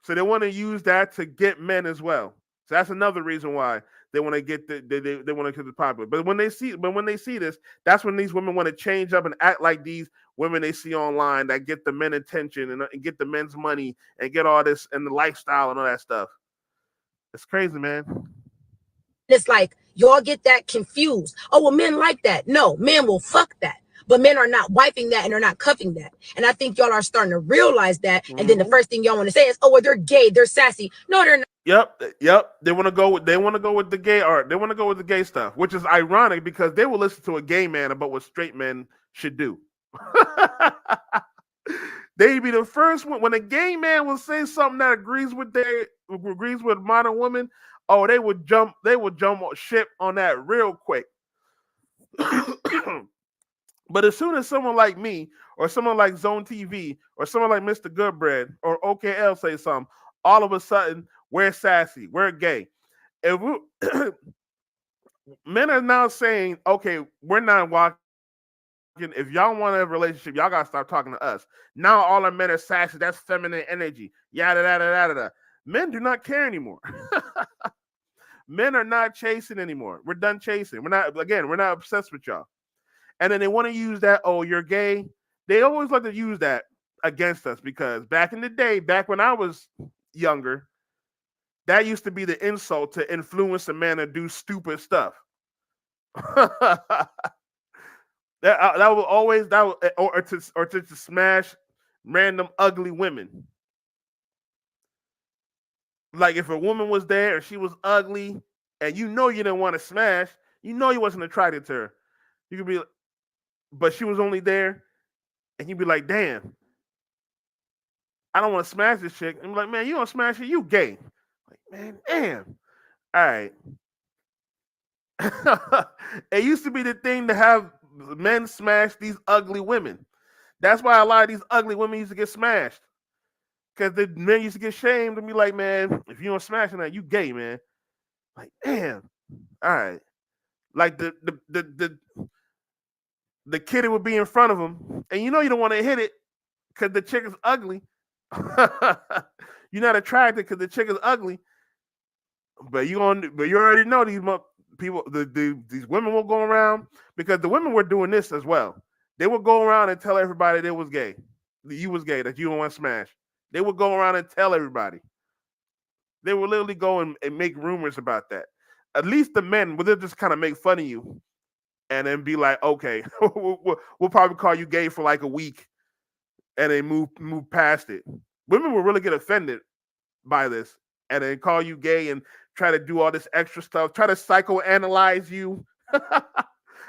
So they want to use that to get men as well. So that's another reason why they want to get they want to get the popular. But when they see this, that's when these women want to change up and act like these women they see online that get the men attention and get the men's money and get all this and the lifestyle and all that stuff. It's crazy, man. It's like y'all get that confused. Oh, well, men like that. No, men will fuck that. But men are not wiping that and they're not cuffing that. And I think y'all are starting to realize that. Mm-hmm. And then the first thing y'all want to say is, oh, well, they're gay, they're sassy. No, they're not. Yep. They want to go with the gay art. They want to go with the gay stuff, which is ironic because they will listen to a gay man about what straight men should do. They'd be the first one when a gay man will say something that agrees with modern women. Oh, they would jump ship on that real quick. But as soon as someone like me or someone like Zone TV or someone like Mr. Goodbread or OKL say something, all of a sudden we're sassy, we're gay. Men are now saying, okay, we're not walking. If y'all want a relationship, y'all gotta start talking to us. Now all our men are sassy. That's feminine energy. Yada yada yada yada. Men do not care anymore. Men are not chasing anymore. We're done chasing. We're not obsessed with y'all. And then they want to use that, oh, you're gay. They always like to use that against us because back in the day, back when I was younger, that used to be the insult to influence a man to do stupid stuff. That was always that was, or to smash random ugly women. Like if a woman was there and she was ugly, and you didn't want to smash, you wasn't attracted to her. You could be, but she was only there, and you'd be like, damn, I don't want to smash this chick. And I'm like, man, you don't smash her, you gay. Like, man, damn. All right. It used to be the thing to have men smash these ugly women. That's why a lot of these ugly women used to get smashed. Because the men used to get shamed and be like, man, if you don't smash that, you gay, man. Like, damn. All right. Like the kid would be in front of him, and you don't want to hit it because the chick is ugly. You're not attracted because the chick is ugly, but you already know these people. These women will go around because the women were doing this as well. They would go around and tell everybody they was gay, that you was gay, that you don't want to smash. They would go around and tell everybody. They would literally go and make rumors about that. At least the men would just kind of make fun of you and then be like, okay, we'll probably call you gay for like a week and then move past it. Women will really get offended by this and then call you gay and try to do all this extra stuff, try to psychoanalyze you.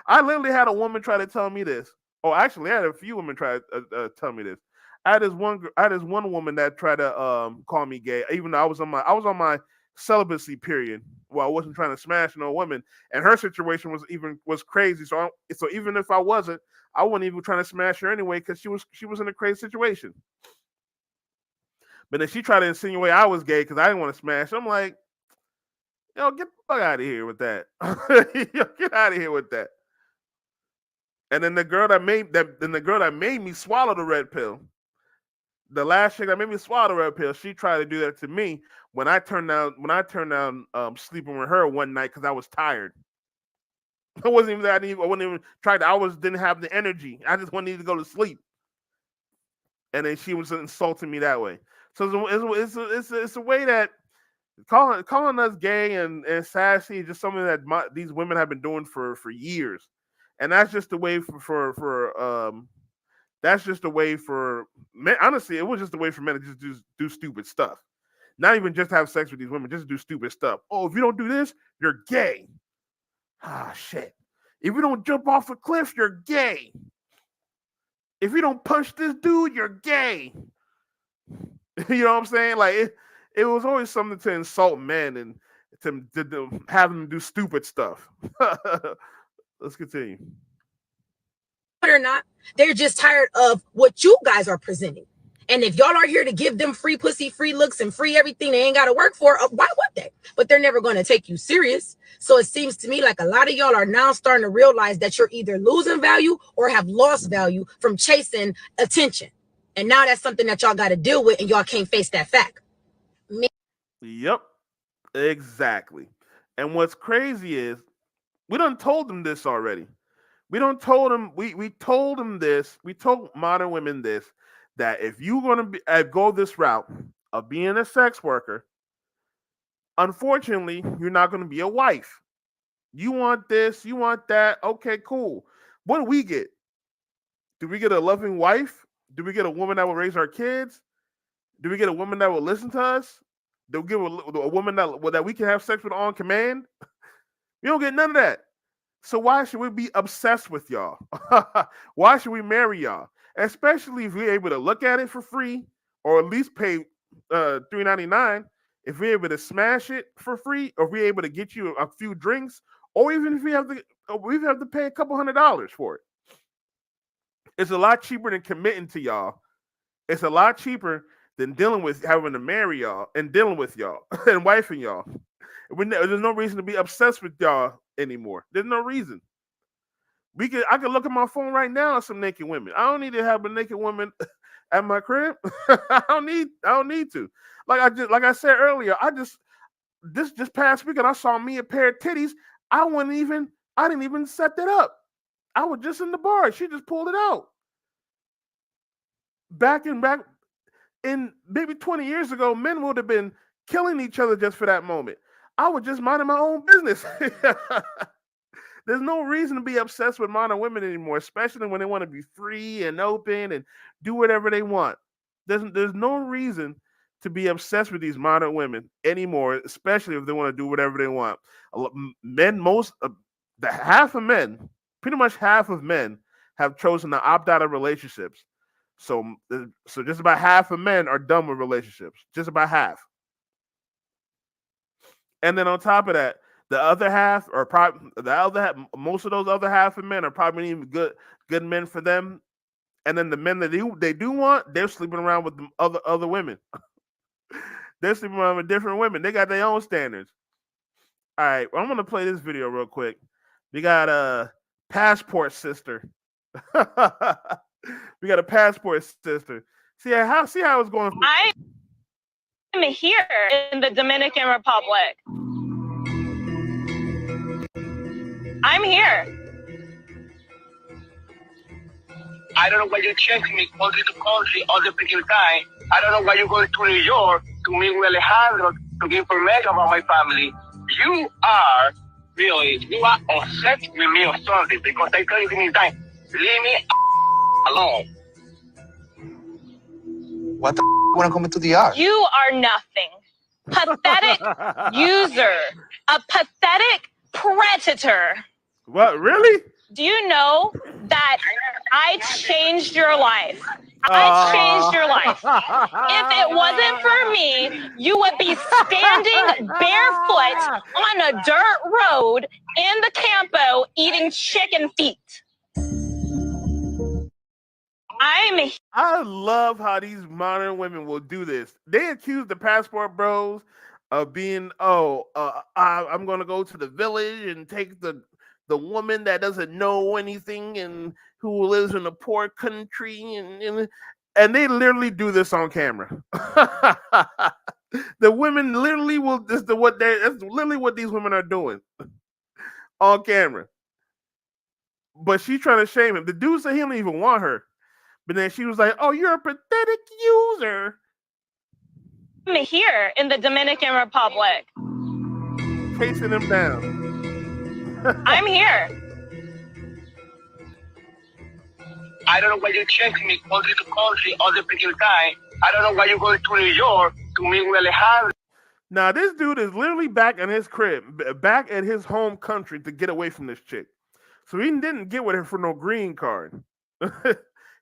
I literally had a woman try to tell me this. Oh, actually, I had a few women try to tell me this. I had this one woman that tried to call me gay, even though I was on my celibacy period where I wasn't trying to smash no woman, and her situation was crazy. So even if I wasn't even trying to smash her anyway because she was in a crazy situation. But then she tried to insinuate I was gay because I didn't want to smash. I'm like, get the fuck out of here with that. Get out of here with that. And then the girl that made me swallow the red pill, the last chick that made me swallow the red pill, she tried to do that to me when I turned down sleeping with her one night because I was tired. I wasn't even that. I wasn't even trying to. Didn't have the energy. I just wanted to go to sleep. And then she was insulting me that way. So it's a way that calling us gay and sassy is just something that these women have been doing for years, and that's just a way for that's just a way for men. Honestly, it was just a way for men to just do stupid stuff. Not even just have sex with these women, just do stupid stuff. Oh, if you don't do this, you're gay. Ah, shit. If you don't jump off a cliff, you're gay. If you don't punch this dude, you're gay. You know what I'm saying? Like it was always something to insult men and to have them do stupid stuff. Let's continue. Or not, they're just tired of what you guys are presenting. And if y'all are here to give them free pussy, free looks, and free everything they ain't got to work for, why would they? But they're never going to take you serious. So it seems to me like a lot of y'all are now starting to realize that you're either losing value or have lost value from chasing attention. And now that's something that y'all got to deal with, and y'all can't face that fact. Yep, exactly. And what's crazy is we done told them this already. We don't told them. We told them this. We told modern women this, that if you're going to go this route of being a sex worker, unfortunately, you're not going to be a wife. You want this, you want that. Okay, cool. What do we get? Do we get a loving wife? Do we get a woman that will raise our kids? Do we get a woman that will listen to us? Do we get a woman that we can have sex with on command? We don't get none of that. So why should we be obsessed with y'all? Why should we marry y'all? Especially if we're able to look at it for free, or at least pay $3.99. If we're able to smash it for free, or if we're able to get you a few drinks, or even if we have to pay a couple $100s for it. It's a lot cheaper than committing to y'all. It's a lot cheaper than dealing with having to marry y'all and dealing with y'all and wifing y'all. There's no reason to be obsessed with y'all anymore. There's no reason. I can look at my phone right now at some naked women. I don't need to have a naked woman at my crib. I don't need to. Like I said earlier, this past weekend I saw me a pair of titties. I didn't even set that up. I was just in the bar. She just pulled it out. Back in maybe 20 years ago, men would have been killing each other just for that moment. I was just minding my own business. There's no reason to be obsessed with modern women anymore, especially when they want to be free and open and do whatever they want. There's no reason to be obsessed with these modern women anymore, especially if they want to do whatever they want. Men, the half of men, pretty much half of men, have chosen to opt out of relationships. So just about half of men are done with relationships. Just about half. And then on top of that, the other half are probably most of those other half of men are probably even good men for them. And then the men that they do want, they're sleeping around with the other women. They're sleeping around with different women. They got their own standards. All right, well, I'm gonna play this video real quick. We got a passport sister. We got a passport sister. See how it's going. I'm here in the Dominican Republic. I'm here. I don't know why you're checking me country to country all the freaking time. I don't know why you're going to New York to meet with Alejandro to give information about my family. You are obsessed with me or something because I tell you many times, leave me alone. What the when I come into the yard? You are nothing. Pathetic user. A pathetic predator. What, really? Do you know that I changed your life? I changed your life. If it wasn't for me, you would be standing barefoot on a dirt road in the Campo eating chicken feet. I love how these modern women will do this. They accuse the passport bros of being, I'm going to go to the village and take the woman that doesn't know anything and who lives in a poor country, and they literally do this on camera. The women literally will. That's literally what these women are doing on camera. But she's trying to shame him. The dude said he don't even want her. But then she was like, "Oh, you're a pathetic user." I'm here in the Dominican Republic. Chasing him down. I'm here. I don't know why you're checking me country to country all the freaking time. I don't know why you're going to New York to meet with Alejandro. Now, this dude is literally back in his crib, back at his home country to get away from this chick. So he didn't get with her for no green card.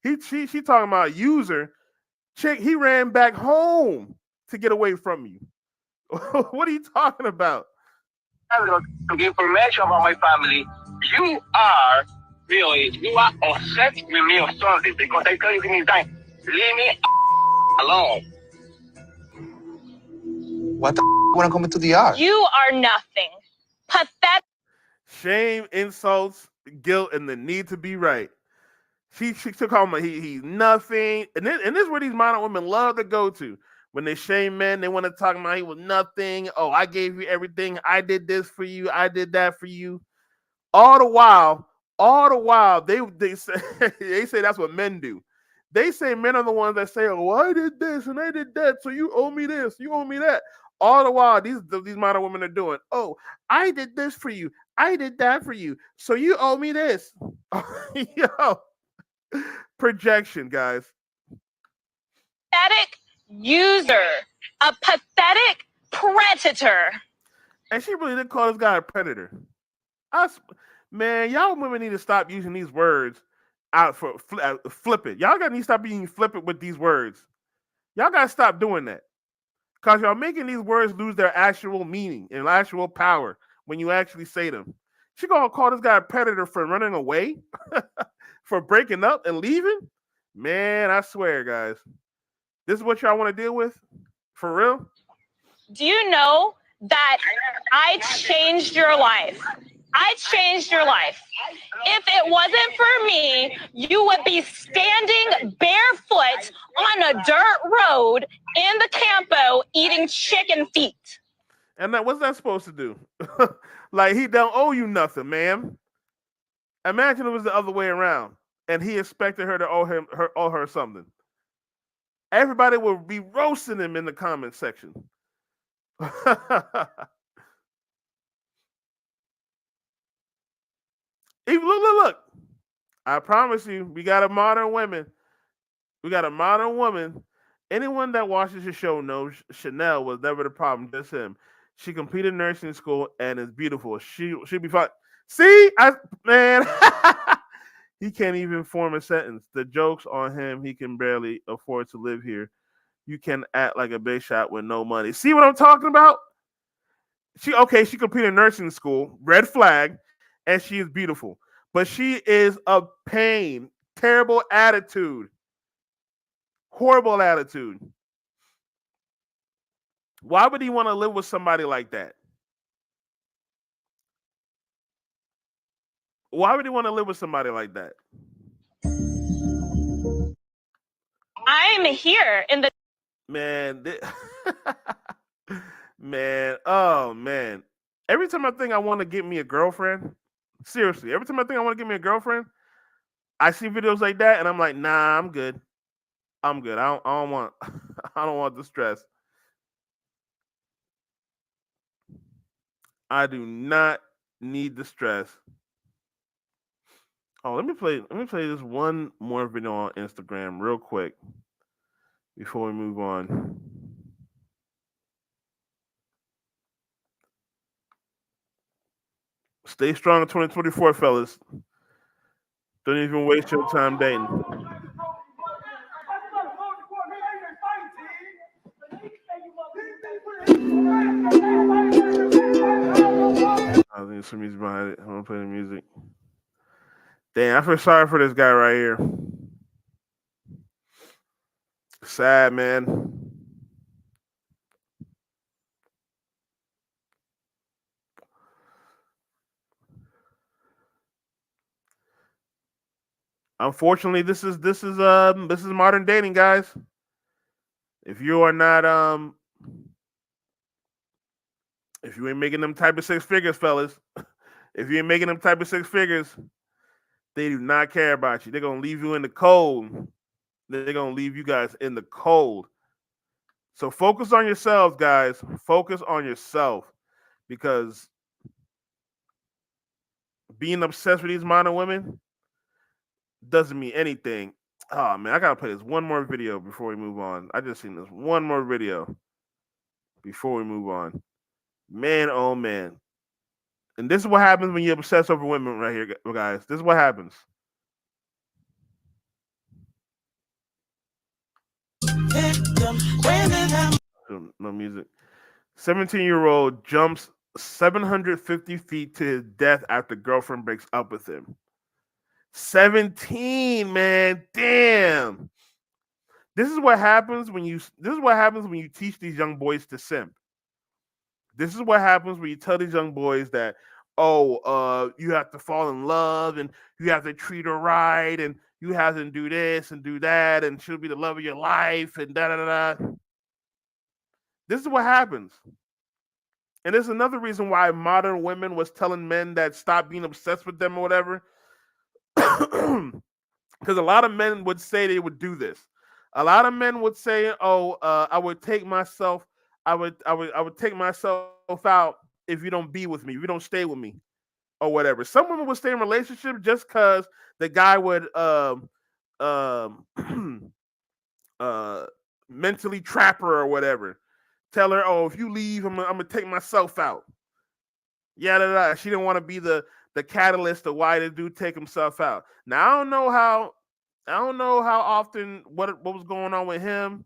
She talking about user. Chick, he ran back home to get away from you. What are you talking about? To give information about my family. You are obsessed with me or something because I tell you many times, leave me alone. What the when I come into the yard? You are nothing. Pathetic. Shame, insults, guilt, and the need to be right. She took home he's nothing. And this is where these modern women love to go to. When they shame men, they want to talk about he was nothing. Oh, I gave you everything. I did this for you. I did that for you. All the while, they say they say that's what men do. They say men are the ones that say, "Oh, I did this and I did that, so you owe me this, you owe me that." All the while, these modern women are doing, "Oh, I did this for you, I did that for you, so you owe me this." Yo, projection, guys. Pathetic user. A pathetic predator. And she really did call this guy a predator. Man, y'all women need to stop using these words out for flippant. Y'all got to stop being flippant with these words. Y'all got to stop doing that. Because y'all making these words lose their actual meaning and actual power when you actually say them. She going to call this guy a predator for running away? For breaking up and leaving? Man, I swear, guys. This is what y'all want to deal with? For real? Do you know that I changed your life? I changed your life. If it wasn't for me, you would be standing barefoot on a dirt road in the Campo eating chicken feet. And what's that supposed to do? Like, he don't owe you nothing, ma'am. Imagine it was the other way around, and he expected her to owe her something. Everybody will be roasting him in the comment section. Even look. I promise you, we got a modern woman. We got a modern woman. Anyone that watches the show knows Chanel was never the problem, just him. She completed nursing school and is beautiful. She'll be fine. See, man, he can't even form a sentence. The joke's on him. He can barely afford to live here. You can act like a big shot with no money. See what I'm talking about? She completed nursing school, red flag, and she is beautiful. But she is a pain, terrible attitude, horrible attitude. Why would he want to live with somebody like that? Why would he want to live with somebody like that? I'm here in the Man, man, oh man. Every time I think I want to get me a girlfriend, seriously, every time I think I want to get me a girlfriend, I see videos like that and I'm like, nah, I'm good. I'm good. I don't want I don't want the stress. I do not need the stress. Oh, let me play this one more video on Instagram real quick before we move on. Stay strong in 2024, fellas. Don't even waste your time dating. I think some music behind it. I'm gonna play the music. Damn, I feel sorry for this guy right here. Sad, man. Unfortunately, this is modern dating, guys. If you are not if you ain't making them type of six figures, fellas, if you ain't making them type of six figures, they do not care about you. They're gonna leave you in the cold. They're gonna leave you guys in the cold. So focus on yourselves, guys. Focus on yourself because being obsessed with these modern women doesn't mean anything. Oh man, I gotta play this one more video before we move on. I just seen this one more video before we move on. Man, oh man. And this is what happens when you obsess over women right here, guys. This is what happens. No music. 17-year-old jumps 750 feet to his death after girlfriend breaks up with him. 17, man. Damn. This is what happens when you teach these young boys to simp. This is what happens when you tell these young boys that, you have to fall in love and you have to treat her right and you have to do this and do that and she'll be the love of your life and da da da da. This is what happens. And there's another reason why modern women was telling men that stop being obsessed with them or whatever. Because a lot of men would say they would do this. A lot of men would say, I would take myself, I would take myself out if you don't be with me, if you don't stay with me, or whatever. Some women would stay in relationships just because the guy would um mentally trap her or whatever. Tell her, if you leave, I'm gonna take myself out. Yeah, she didn't want to be the catalyst of why the dude take himself out. Now I don't know how often what was going on with him.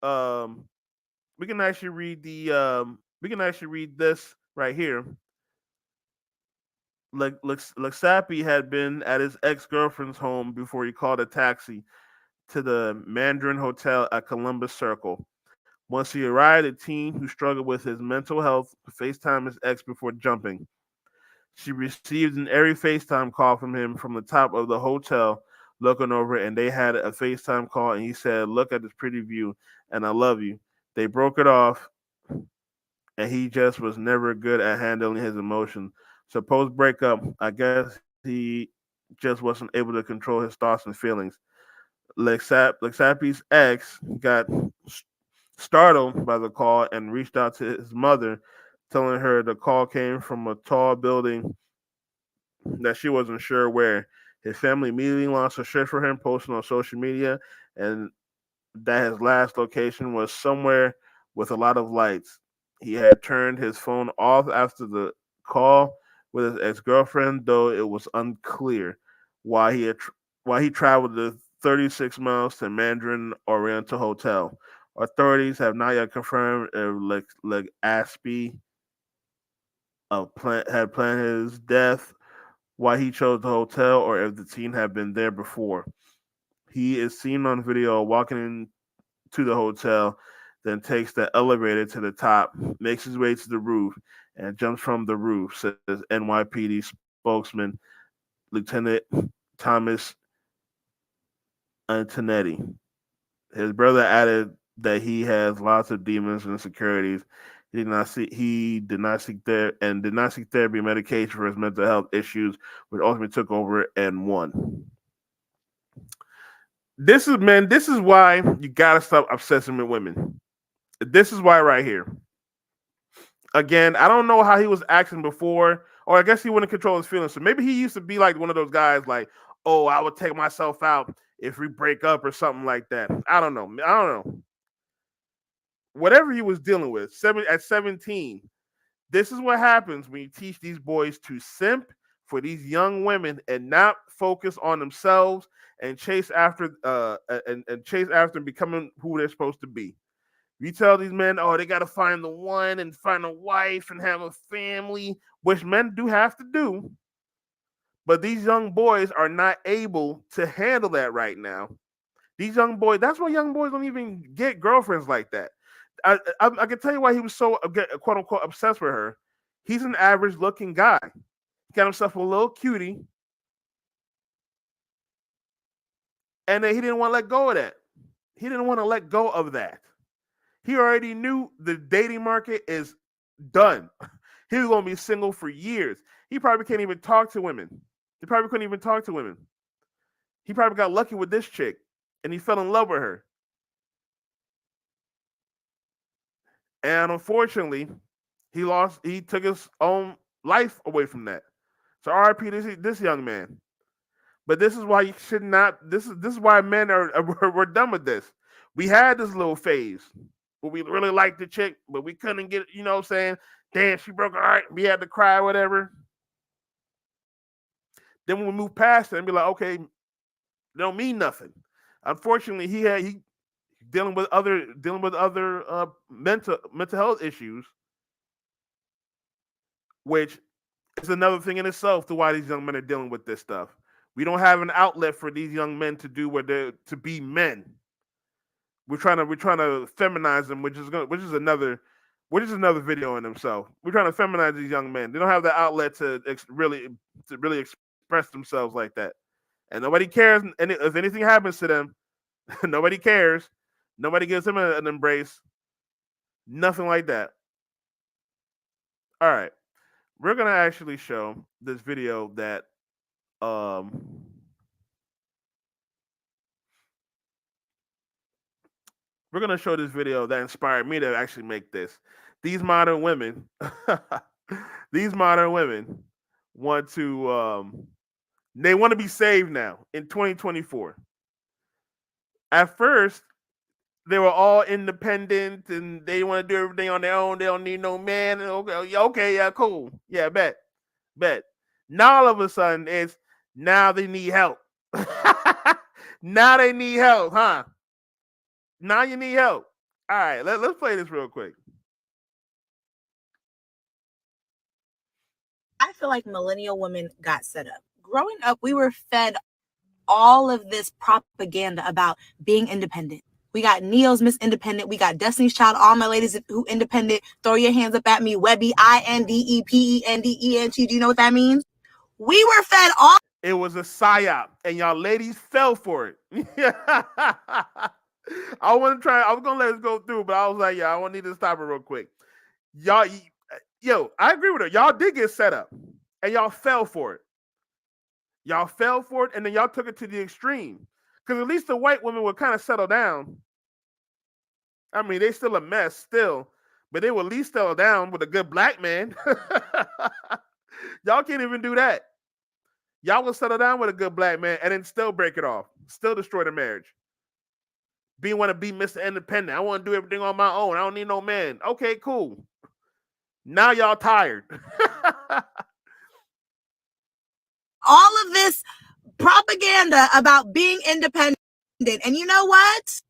Um, we can actually read this right here. Laxapi had been at his ex-girlfriend's home before he called a taxi to the Mandarin Hotel at Columbus Circle. Once he arrived, a teen who struggled with his mental health FaceTimed his ex before jumping. She received an airy FaceTime call from him from the top of the hotel, looking over, and they had a FaceTime call, and he said, "Look at this pretty view, and I love you." They broke it off, and he just was never good at handling his emotions. So post breakup, I guess he just wasn't able to control his thoughts and feelings. Lexapi's ex got startled by the call and reached out to his mother, telling her the call came from a tall building that she wasn't sure where. His family immediately launched a search for him, posting on social media, and that his last location was somewhere with a lot of lights. He had turned his phone off after the call with his ex-girlfriend, though it was unclear why why he traveled the 36 miles to Mandarin Oriental Hotel. Authorities have not yet confirmed if Legaspi had planned his death, why he chose the hotel, or if the teen had been there before. He is seen on video walking to the hotel, then takes the elevator to the top, makes his way to the roof, and jumps from the roof, says NYPD spokesman Lieutenant Thomas Antonetti. His brother added that he has lots of demons and insecurities. He did not seek therapy and medication for his mental health issues, which ultimately took over and won. This is why you gotta stop obsessing with women. This is why right here. Again, I don't know how he was acting before, or I guess he wouldn't control his feelings. So maybe he used to be like one of those guys, like, oh, I would take myself out if we break up or something like that. I don't know. Whatever he was dealing with, at 17, this is what happens when you teach these boys to simp for these young women and not focus on themselves and chase after becoming who they're supposed to be. You tell these men, oh, they got to find the one and find a wife and have a family, which men do have to do. But these young boys are not able to handle that right now. These young boys, that's why young boys don't even get girlfriends like that. I can tell you why he was so, quote unquote, obsessed with her. He's an average looking guy. He got himself a little cutie. And then he didn't want to let go of that. He didn't want to let go of that. He already knew the dating market is done. He was going to be single for years. He probably can't even talk to women. He probably couldn't even talk to women. He probably got lucky with this chick and he fell in love with her. And unfortunately, he took his own life away from that. So RIP this young man. But this is why you should not, this is why men we're done with this. We had this little phase where we really liked the chick, but we couldn't get, you know what I'm saying? Damn, she broke her heart. We had to cry, whatever. Then when we move past it and be like, okay, they don't mean nothing. Unfortunately, he dealing with other mental health issues, which is another thing in itself to why these young men are dealing with this stuff. We don't have an outlet for these young men to do what they're to be men. We're trying to feminize them, which is another video in themselves. We're trying to feminize these young men. They don't have the outlet to really express themselves like that, and nobody cares. And if anything happens to them, nobody cares. Nobody gives them an embrace. Nothing like that. All right, we're gonna actually show this video that we're gonna show this video that inspired me to actually make this. These modern women, want to they want to be saved now in 2024. At first, they were all independent and they want to do everything on their own. They don't need no man. Okay, yeah, cool. Yeah, bet. Now all of a sudden it's now they need help. Now they need help, huh? Now you need help. All right, let's play this real quick. I feel like millennial women got set up. Growing up, we were fed all of this propaganda about being independent. We got Neo's Miss Independent. We got Destiny's Child. All my ladies who independent. Throw your hands up at me. Webby, INDEPENDENT. Do you know what that means? We were fed all. It was a psyop, and y'all ladies fell for it. I was gonna let it go through, but I was like, yeah, I need to stop it real quick. Y'all, I agree with her. Y'all did get set up, and y'all fell for it. Y'all fell for it, and then y'all took it to the extreme. Because at least the white women would kind of settle down. I mean, they still a mess still, but they will at least settle down with a good black man. Y'all can't even do that. Y'all will settle down with a good black man and then still break it off, still destroy the marriage. Want to be Mr. Independent. I want to do everything on my own. I don't need no man. Okay, cool. Now y'all tired. All of this propaganda about being independent. And you know what?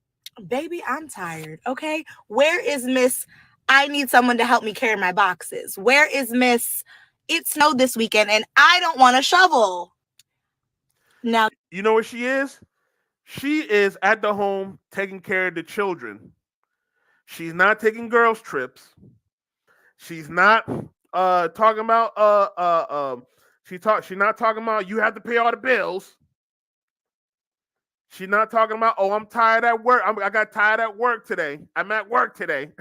Baby, I'm tired. Okay. Where is Miss I need someone to help me carry my boxes? Where is Miss it snowed this weekend and I don't want to shovel? Now, you know what she is? She is at the home taking care of the children. She's not taking girls' trips. She's not talking about she's not talking about you have to pay all the bills. She's not talking about, oh, I'm tired at work. I got tired at work today. I'm at work today.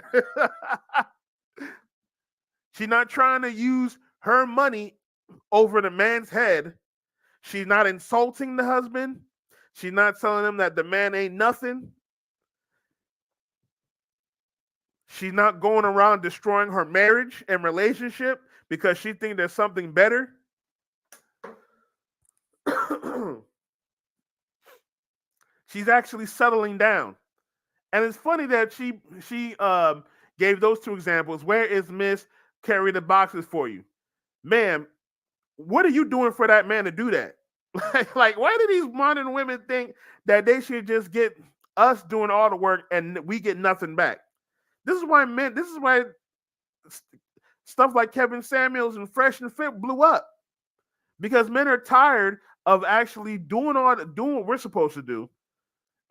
She's not trying to use her money over the man's head. She's not insulting the husband. She's not telling him that the man ain't nothing. She's not going around destroying her marriage and relationship because she thinks there's something better. She's actually settling down. And it's funny that she gave those two examples. Where is Miss carry the boxes for you? Ma'am, what are you doing for that man to do that? Like, why do these modern women think that they should just get us doing all the work and we get nothing back? This is why stuff like Kevin Samuels and Fresh and Fit blew up. Because men are tired of actually doing what we're supposed to do,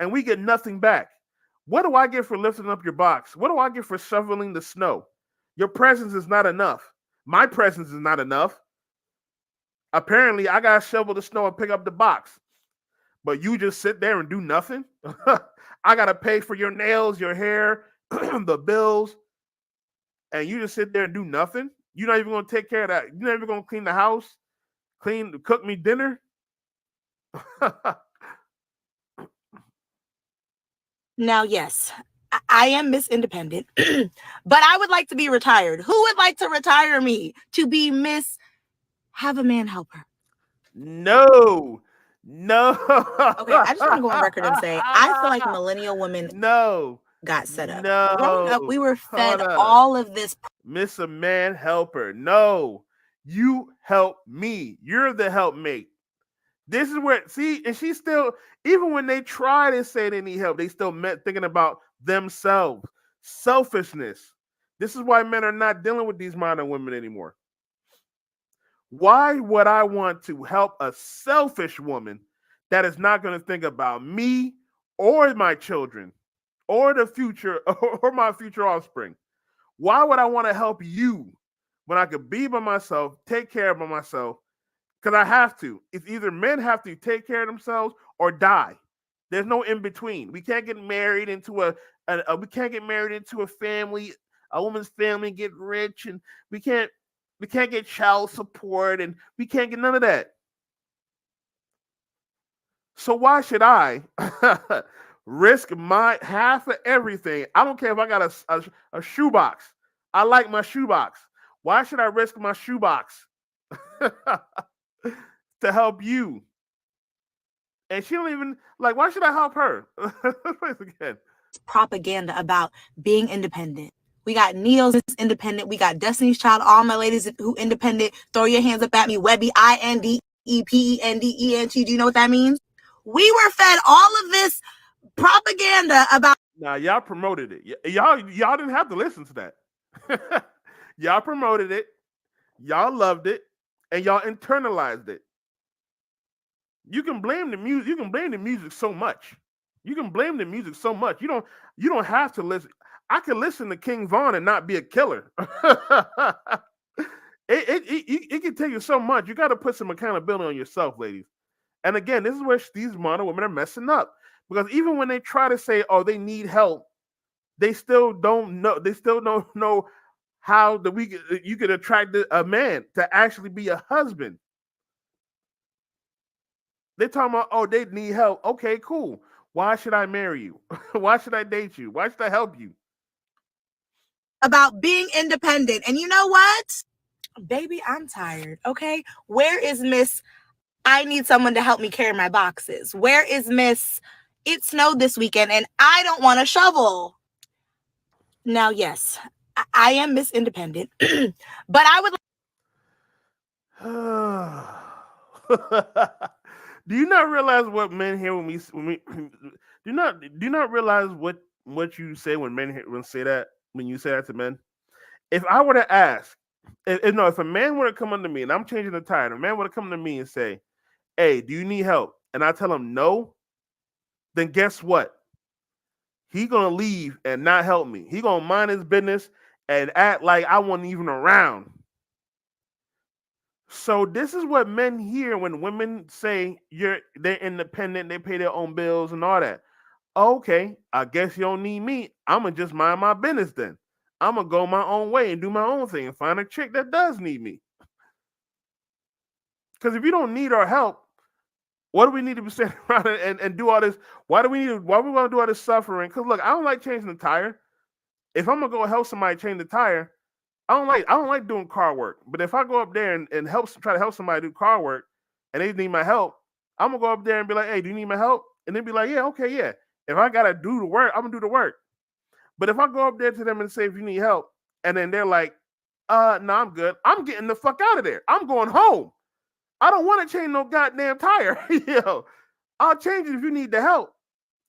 and we get nothing back. What do I get for lifting up your box? What do I get for shoveling the snow? Your presence is not enough. My presence is not enough. Apparently, I gotta shovel the snow and pick up the box. But you just sit there and do nothing? I gotta pay for your nails, your hair, the bills, and you just sit there and do nothing? You're not even gonna take care of that. You're not even gonna clean the house, cook me dinner. Now, yes, I am Miss Independent, but I would like to be retired. Who would like to retire me to be Miss Have a Man Help Her? No. Okay, I just want to go on record and say I feel like millennial women got set up. Growing up, we were fed all of this. Miss a Man Helper. No, you help me. You're the helpmate. This is where, see, and she's still, even when they try to say they need help, they still thinking about themselves. Selfishness. This is why men are not dealing with these modern women anymore. Why would I want to help a selfish woman that is not going to think about me or my children or the future or my future offspring? Why would I want to help you when I could be by myself, take care of myself? Because I have to. It's either men have to take care of themselves or die. There's no in between. We can't get married into a family, a woman's family, get rich, and we can't get child support, and we can't get none of that. So why should I risk my half of everything? I don't care if I got a shoebox. I like my shoebox. Why should I risk my shoebox to help you? And she don't even, like, why should I help her? Again. Propaganda about being independent. We got Neo's independent. We got Destiny's Child. All my ladies who independent. Throw your hands up at me. Webby, INDEPENDENT. Do you know what that means? We were fed all of this propaganda about. Now y'all promoted it. Y'all didn't have to listen to that. Y'all promoted it. Y'all loved it, and y'all internalized it. You can blame the music. You can blame the music so much. You can blame the music so much. You don't have to listen. I can listen to King Von and not be a killer. It can take you so much. You got to put some accountability on yourself, ladies. And again, this is where these modern women are messing up, because even when they try to say, "Oh, they need help," they still don't know. They still don't know how you could attract a man to actually be a husband. They're talking about, oh, they need help. Okay, cool. Why should I marry you? Why should I date you? Why should I help you? About being independent. And you know what? Baby, I'm tired. Okay. Where is Miss I need someone to help me carry my boxes. Where is Miss? It snowed this weekend and I don't want to shovel. Now, yes, I am Miss Independent, but I would. Do you not realize what men hear when we do you not realize what you say when men say that when you say that to men? If I were to ask, if a man were to come under me and I'm changing the tire, and a man were to come to me and say, "Hey, do you need help?" and I tell him no, then guess what? He gonna leave and not help me. He gonna mind his business and act like I wasn't even around. So this is what men hear when women say they're independent, they pay their own bills and all that. Okay, I guess you don't need me. I'm gonna just mind my business then. I'm gonna go my own way and do my own thing and find a chick that does need me. Because if you don't need our help, what do we need to be sitting around and do all this? Why we want to do all this suffering? Because look, I don't like changing the tire. If I'm gonna go help somebody change the tire, I don't like doing car work. But if I go up there and try to help somebody do car work and they need my help, I'm gonna go up there and be like, "Hey, do you need my help?" And they'd be like, "Yeah, okay, yeah." If I gotta do the work, I'm gonna do the work. But if I go up there to them and say, "If you need help," and then they're like, no, I'm good," I'm getting the fuck out of there. I'm going home. I don't want to change no goddamn tire. I'll change it if you need the help.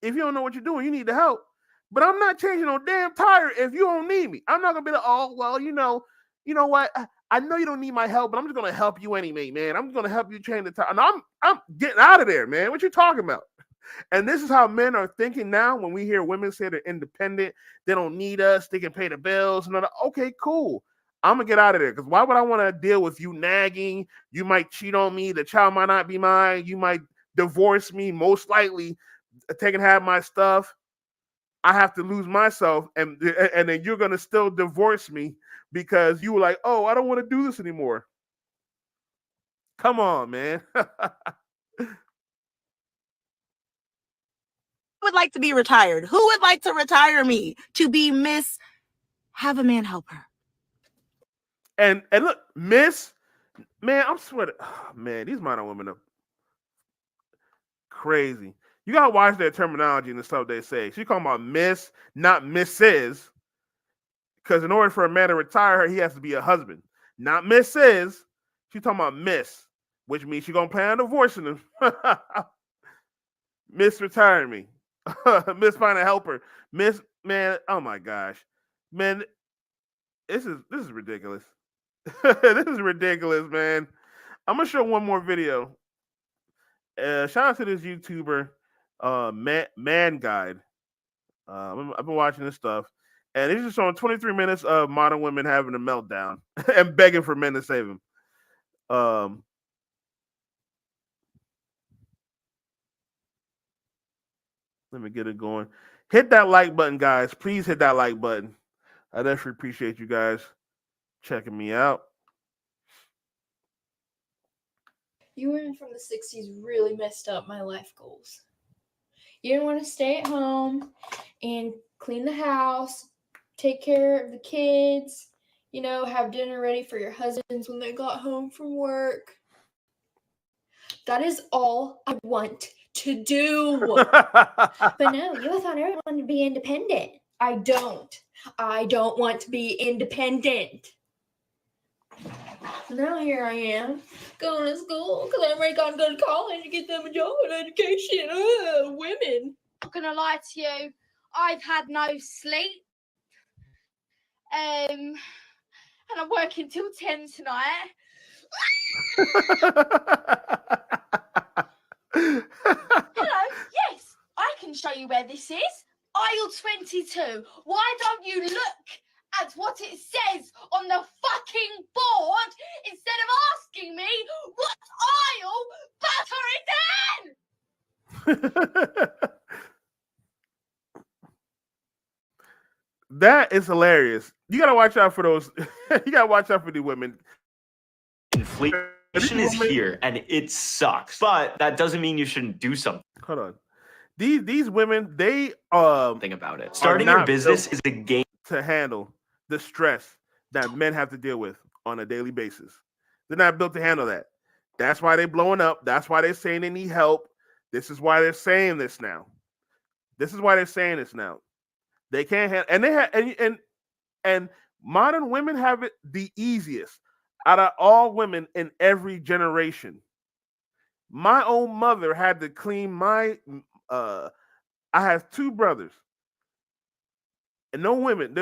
If you don't know what you're doing, you need the help. But I'm not changing no damn tire if you don't need me. I'm not gonna be like, "Oh, well, you know what? I know you don't need my help, but I'm just gonna help you anyway, man. I'm just gonna help you change the tire." And I'm getting out of there, man. What you talking about? And this is how men are thinking now when we hear women say they're independent, they don't need us, they can pay the bills. And okay, cool. I'm gonna get out of there because why would I want to deal with you nagging? You might cheat on me. The child might not be mine. You might divorce me, most likely, taking half my stuff. I have to lose myself, and then you're gonna still divorce me because you were like, "Oh, I don't want to do this anymore." Come on, man. Would like to be retired. Who would like to retire me to be Miss? Have a man help her. And look, Miss, man, I'm sweating. Oh, man, these modern women are crazy. You gotta watch their terminology and the stuff they say. She's talking about Miss, not Mrs. Because in order for a man to retire her, he has to be a husband, not Mrs. She's talking about Miss, which means she's gonna plan on divorcing him. Miss retiring me. Miss find a helper. Miss, man, oh my gosh. Man, this is ridiculous. This is ridiculous, man. I'm gonna show one more video. Shout out to this YouTuber, Man Guide. I've been watching this stuff, and he's just showing 23 minutes of modern women having a meltdown and begging for men to save them. Let me get it going. Hit that like button, guys. Please hit that like button. I definitely appreciate you guys checking me out. You women from the 60s really messed up my life goals. You didn't want to stay at home and clean the house, take care of the kids, have dinner ready for your husbands when they got home from work. That is all I want to do. But no, you thought everyone wanted to be independent. I don't want to be independent. Now here I am, going to school because I'm ready to go to college to get them a job and education. Women. Not gonna lie to you, I've had no sleep. And I'm working till 10 tonight. Hello, yes, I can show you where this is. Aisle 22. Why don't you look at what it says on the fucking board instead of asking me what aisle butter is in? That is hilarious. You gotta watch out for those. You gotta watch out for the women. Inflation is here and it sucks, but that doesn't mean you shouldn't do something. Hold on. These women, they think about it. Starting your business is a game to handle the stress that men have to deal with on a daily basis. They're not built to handle that. That's why they're blowing up. That's why they're saying they need help. This is why they're saying this now. This is why they're saying this now. They can't have, and they have, and modern women have it the easiest out of all women in every generation. My own mother had to clean my. I have two brothers, and no women.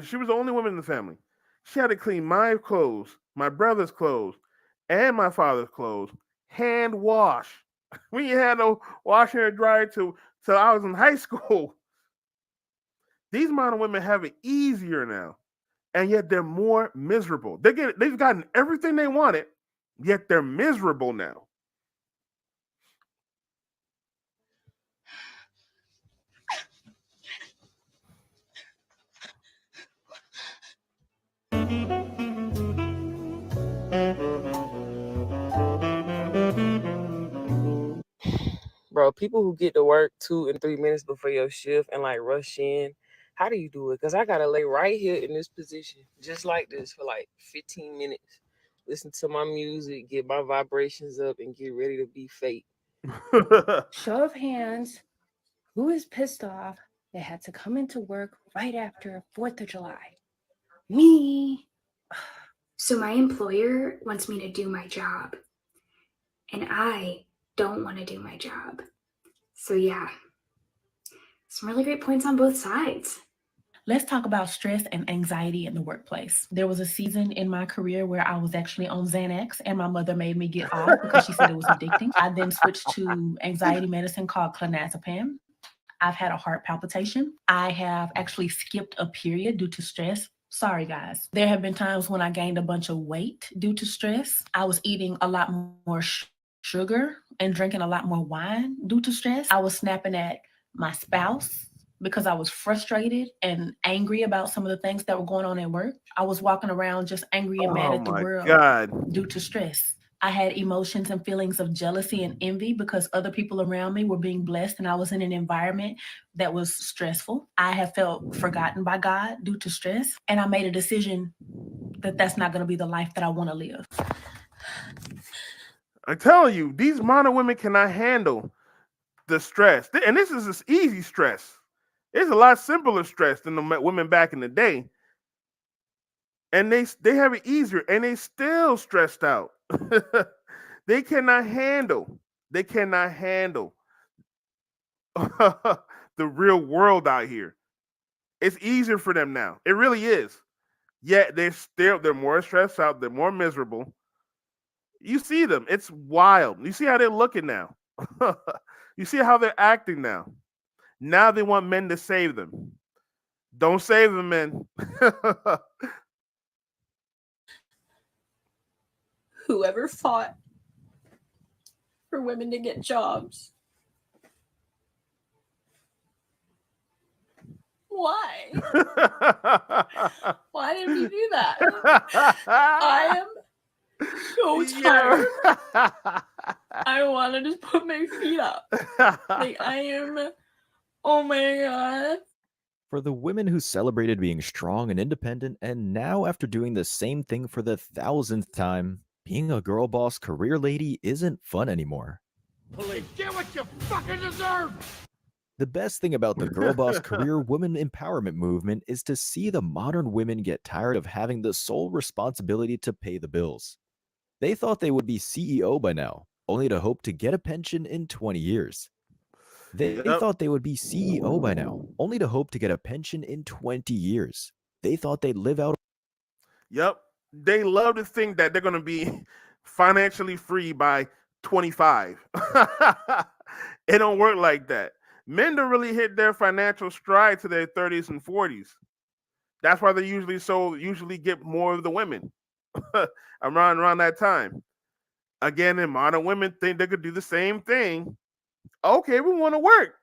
She was the only woman in the family. She had to clean my clothes, my brother's clothes, and my father's clothes, hand wash. We ain't had no washer and dryer till I was in high school. These modern women have it easier now, and yet they're more miserable. They've gotten everything they wanted, yet they're miserable now. Bro, people who get to work 2 and 3 minutes before your shift and like rush in, how do you do it? Because I gotta lay right here in this position, just like this, for like 15 minutes, listen to my music, get my vibrations up, and get ready to be fake. Show of hands, who is pissed off they had to come into work right after 4th of July? Me. So my employer wants me to do my job, and I don't want to do my job. So yeah, some really great points on both sides. Let's talk about stress and anxiety in the workplace. There was a season in my career where I was actually on Xanax and my mother made me get off because she said it was addicting. I then switched to anxiety medicine called clonazepam. I've had a heart palpitation. I have actually skipped a period due to stress. Sorry, guys. There have been times when I gained a bunch of weight due to stress. I was eating a lot more sugar and drinking a lot more wine due to stress. I was snapping at my spouse because I was frustrated and angry about some of the things that were going on at work. I was walking around just angry and mad at the world due to stress. I had emotions and feelings of jealousy and envy because other people around me were being blessed and I was in an environment that was stressful. I have felt forgotten by God due to stress, and I made a decision that that's not going to be the life that I want to live. I'm telling you, these modern women cannot handle the stress. And this is this easy stress. It's a lot simpler stress than the women back in the day. And they have it easier, and they still stressed out. They cannot handle the real world out here. It's easier for them now. It really is. Yet they're more stressed out, they're more miserable. You see them, it's wild. You see how they're looking now. You see how they're acting now. Now they want men to save them. Don't save them, men. Whoever fought for women to get jobs. Why? Why did we do that? I am so tired. I want to just put my feet up. Like, I am, oh my God. For the women who celebrated being strong and independent, and now after doing the same thing for the 1000th time, being a girl boss career lady isn't fun anymore. Police, get what you fucking deserve! The best thing about the girl boss career woman empowerment movement is to see the modern women get tired of having the sole responsibility to pay the bills. They thought they would be CEO by now, only to hope to get a pension in 20 years. They thought they would be CEO by now, only to hope to get a pension in 20 years. They thought they'd live out. Yep. They love to think that they're going to be financially free by 25. It don't work like that. Men don't really hit their financial stride to their 30s and 40s. That's why they usually get more of the women around that time. Again, and modern women think they could do the same thing. Okay, we want to work.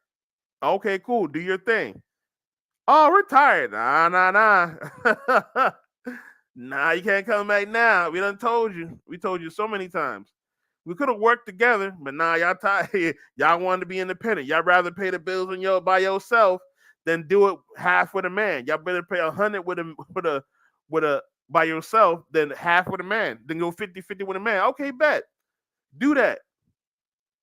Okay, cool. Do your thing. Oh, we're tired. Nah. Nah, you can't come back now. We done told you. We told you so many times. We could have worked together, but nah, y'all tired. Y'all wanted to be independent. Y'all rather pay the bills by yourself than do it half with a man. Y'all better pay 100 with a by yourself than half with a man. Then go 50-50 with a man. Okay, bet. Do that.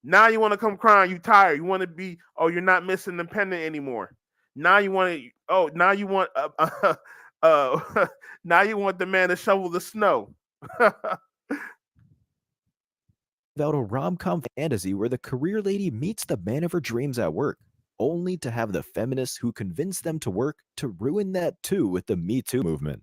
Now you want to come crying. You tired. You want to be. Oh, you're not Miss Independent anymore. Now you want to. Oh, now you want. Now you want the man to shovel the snow. About a rom-com fantasy where the career lady meets the man of her dreams at work, only to have the feminists who convince them to work to ruin that too with the Me Too movement.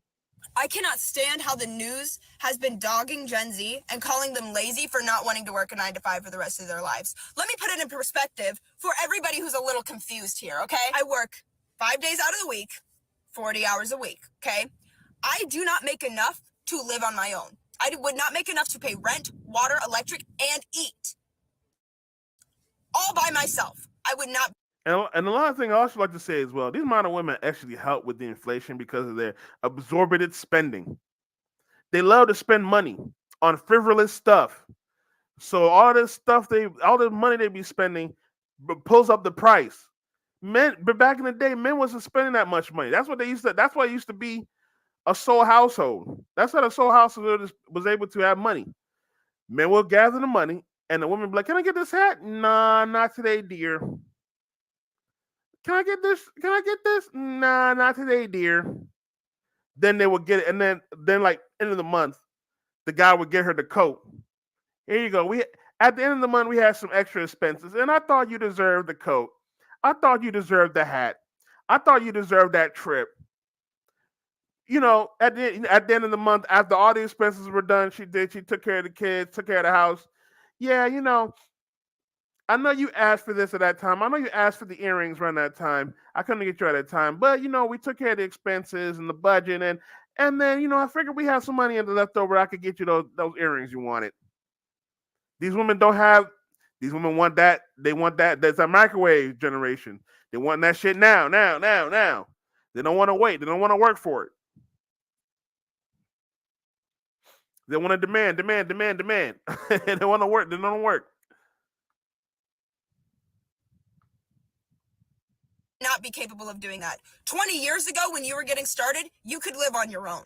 I cannot stand how the news has been dogging Gen Z and calling them lazy for not wanting to work a 9 to 5 for the rest of their lives. Let me put it in perspective for everybody who's a little confused here, okay? I work 5 days out of the week, 40 hours a week, okay? I do not make enough to live on my own. I would not make enough to pay rent, water, electric, and eat. All by myself. I would not. And another thing I also like to say as well, these modern women actually help with the inflation because of their absorbent spending. They love to spend money on frivolous stuff. So all the money they be spending pulls up the price. But back in the day, men wasn't spending that much money. That's why it used to be a sole household. That's how the sole household was able to have money. Men will gather the money, and the woman be like, "Can I get this hat? Nah, not today, dear. Can I get this? Can I get this? Nah, not today, dear." Then they would get it, and then like end of the month, the guy would get her the coat. Here you go. At the end of the month we had some extra expenses, and I thought you deserved the coat. I thought you deserved the hat. I thought you deserved that trip. You know, at the end of the month, after all the expenses were done, she took care of the kids, took care of the house. Yeah, you know, I know you asked for this at that time. I know you asked for the earrings around that time. I couldn't get you at that time, but you know, we took care of the expenses and the budget, and then you know, I figured we have some money in the leftover. I could get you those earrings you wanted. These women don't have. These women want that. They want that. That's a microwave generation. They want that shit now. They don't want to wait. They don't want to work for it. They want to demand. They want to work. They don't work. Not be capable of doing that. 20 years ago, when you were getting started, you could live on your own.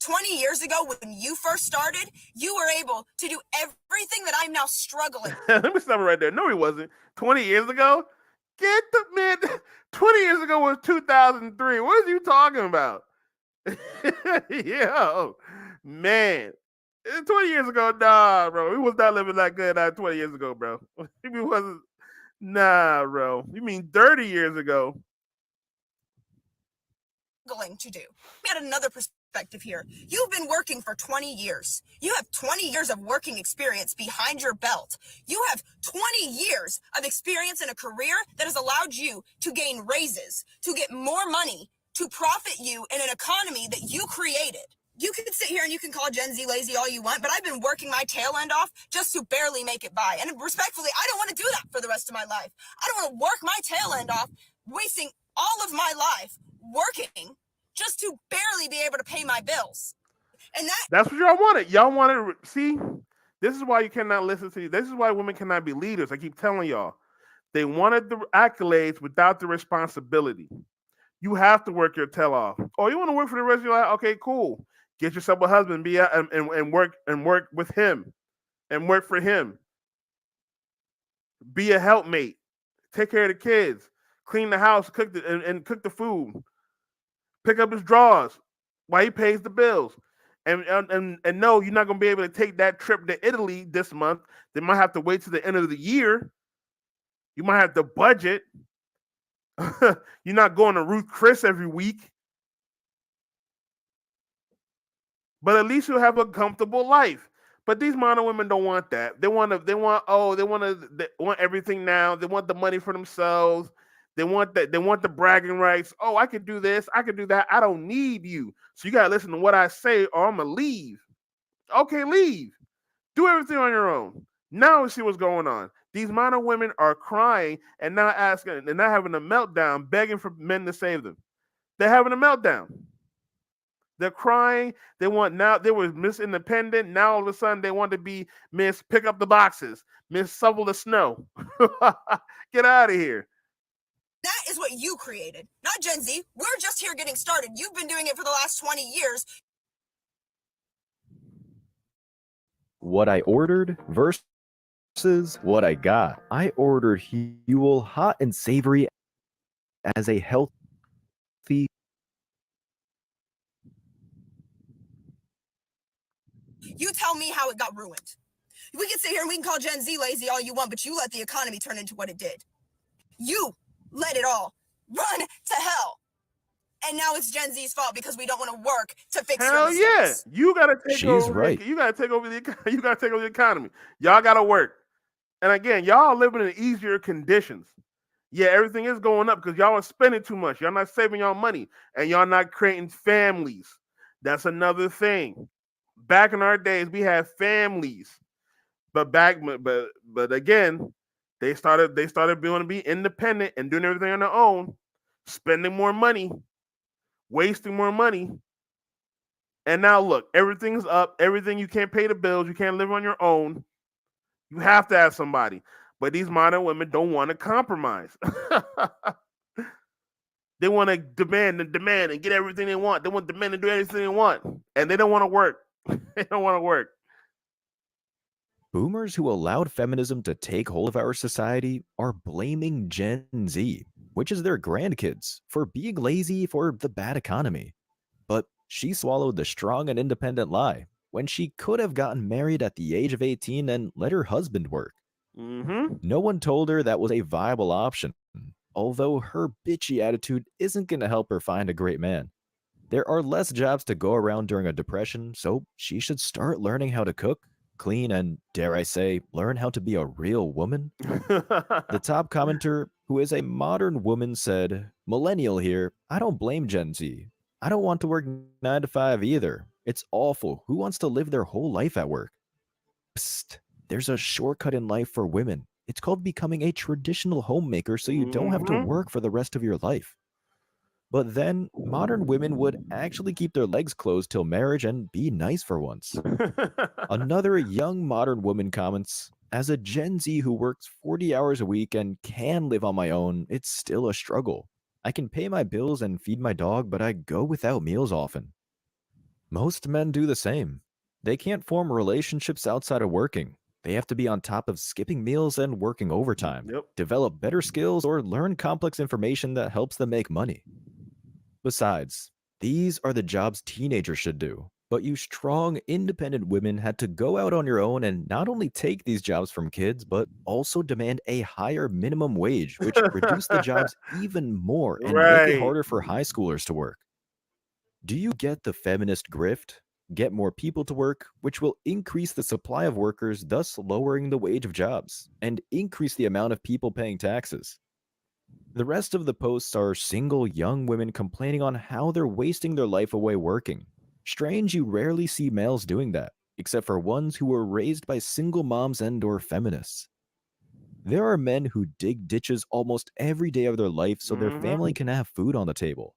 20 years ago, when you first started, you were able to do everything that I'm now struggling. Let me stop it right there. No, he wasn't. 20 years ago? Get the man. 20 years ago was 2003. What are you talking about? Yo, man. 20 years ago, nah, bro. We was not living that good 20 years ago, bro. We wasn't. Nah, bro. You mean 30 years ago? To do. We had another perspective here. You've been working for 20 years. You have 20 years of working experience behind your belt. You have 20 years of experience in a career that has allowed you to gain raises, to get more money, to profit you in an economy that you created. You can sit here and you can call Gen Z lazy all you want, but I've been working my tail end off just to barely make it by. And respectfully, I don't want to do that for the rest of my life. I don't want to work my tail end off, wasting all of my life working just to barely be able to pay my bills. And that's what y'all wanted. Y'all wanted, see, this is why you cannot listen to you. This is why women cannot be leaders. I keep telling y'all. They wanted the accolades without the responsibility. You have to work your tail off. Oh, you want to work for the rest of your life? Okay, cool. Get yourself a husband, and work with him, and work for him. Be a helpmate. Take care of the kids. Clean the house. Cook the food. Pick up his drawers while he pays the bills. And no, you're not gonna be able to take that trip to Italy this month. They might have to wait to the end of the year. You might have to budget. You're not going to Ruth Chris every week. But at least you'll have a comfortable life. But these modern women don't want that. They want everything now. They want the money for themselves. They want that. They want the bragging rights. Oh, I can do this. I can do that. I don't need you. So you gotta listen to what I say, or I'm gonna leave. Okay, leave. Do everything on your own. Now we see what's going on. These modern women are crying and not asking, and not having a meltdown, begging for men to save them. They're having a meltdown. They're crying. They were Miss Independent. Now all of a sudden they want to be Miss Pick Up the Boxes, Miss Shovel the Snow. Get out of here. That is what you created, not Gen Z. We're just here getting started. You've been doing it for the last 20 years. What I ordered versus is what I got. I ordered Huel hot and savory as a healthy. You tell me how it got ruined. We can sit here and we can call Gen Z lazy all you want, but you let the economy turn into what it did. You let it all run to hell. And now it's Gen Z's fault because we don't want to work to fix your Hell yeah, mistakes. you gotta take She's over. right. You gotta take over you gotta take over the economy. Y'all gotta work. And again, y'all living in easier conditions. Yeah, everything is going up because y'all are spending too much. Y'all not saving y'all money, and y'all not creating families. That's another thing. Back in our days, we had families, but again, they started being to be independent and doing everything on their own, spending more money, wasting more money. And now look, everything's up. Everything, you can't pay the bills. You can't live on your own. You have to have somebody. But these modern women don't want to compromise. They want to demand and get everything they want. They want the men to do everything they want. And they don't want to work. They don't want to work. Boomers who allowed feminism to take hold of our society are blaming Gen Z, which is their grandkids, for being lazy for the bad economy. But she swallowed the strong and independent lie when she could have gotten married at the age of 18 and let her husband work. Mm-hmm. No one told her that was a viable option, although her bitchy attitude isn't going to help her find a great man. There are less jobs to go around during a depression, so she should start learning how to cook, clean, and, dare I say, learn how to be a real woman. The top commenter, who is a modern woman, said, "Millennial here, I don't blame Gen Z. I don't want to work 9 to 5 either. It's awful. Who wants to live their whole life at work?" Psst, there's a shortcut in life for women. It's called becoming a traditional homemaker so you don't have to work for the rest of your life. But then, modern women would actually keep their legs closed till marriage and be nice for once. Another young modern woman comments, "As a Gen Z who works 40 hours a week and can live on my own, it's still a struggle. I can pay my bills and feed my dog, but I go without meals often." Most men do the same. They can't form relationships outside of working. They have to be on top of skipping meals and working overtime, develop better skills, or learn complex information that helps them make money. Besides, these are the jobs teenagers should do. But you strong, independent women had to go out on your own and not only take these jobs from kids, but also demand a higher minimum wage, which reduced the jobs even more and make it Right. harder for high schoolers to work. Do you get the feminist grift? Get more people to work, which will increase the supply of workers, thus lowering the wage of jobs, and increase the amount of people paying taxes. The rest of the posts are single young women complaining on how they're wasting their life away working. Strange you rarely see males doing that, except for ones who were raised by single moms and/or feminists. There are men who dig ditches almost every day of their life so their family can have food on the table.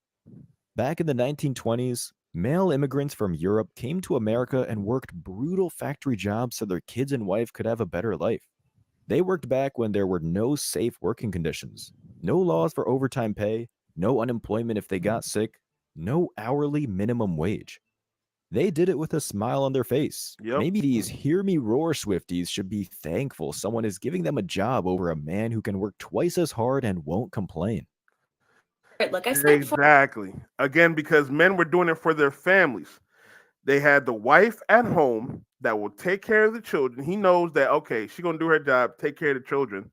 Back in the 1920s, male immigrants from Europe came to America and worked brutal factory jobs so their kids and wife could have a better life. They worked back when there were no safe working conditions, no laws for overtime pay, no unemployment if they got sick, no hourly minimum wage. They did it with a smile on their face. Yep. Maybe these hear me roar Swifties should be thankful someone is giving them a job over a man who can work twice as hard and won't complain. Look, I spent Exactly. Again, because men were doing it for their families. They had the wife at home that will take care of the children. He knows that, okay, she's going to do her job, take care of the children.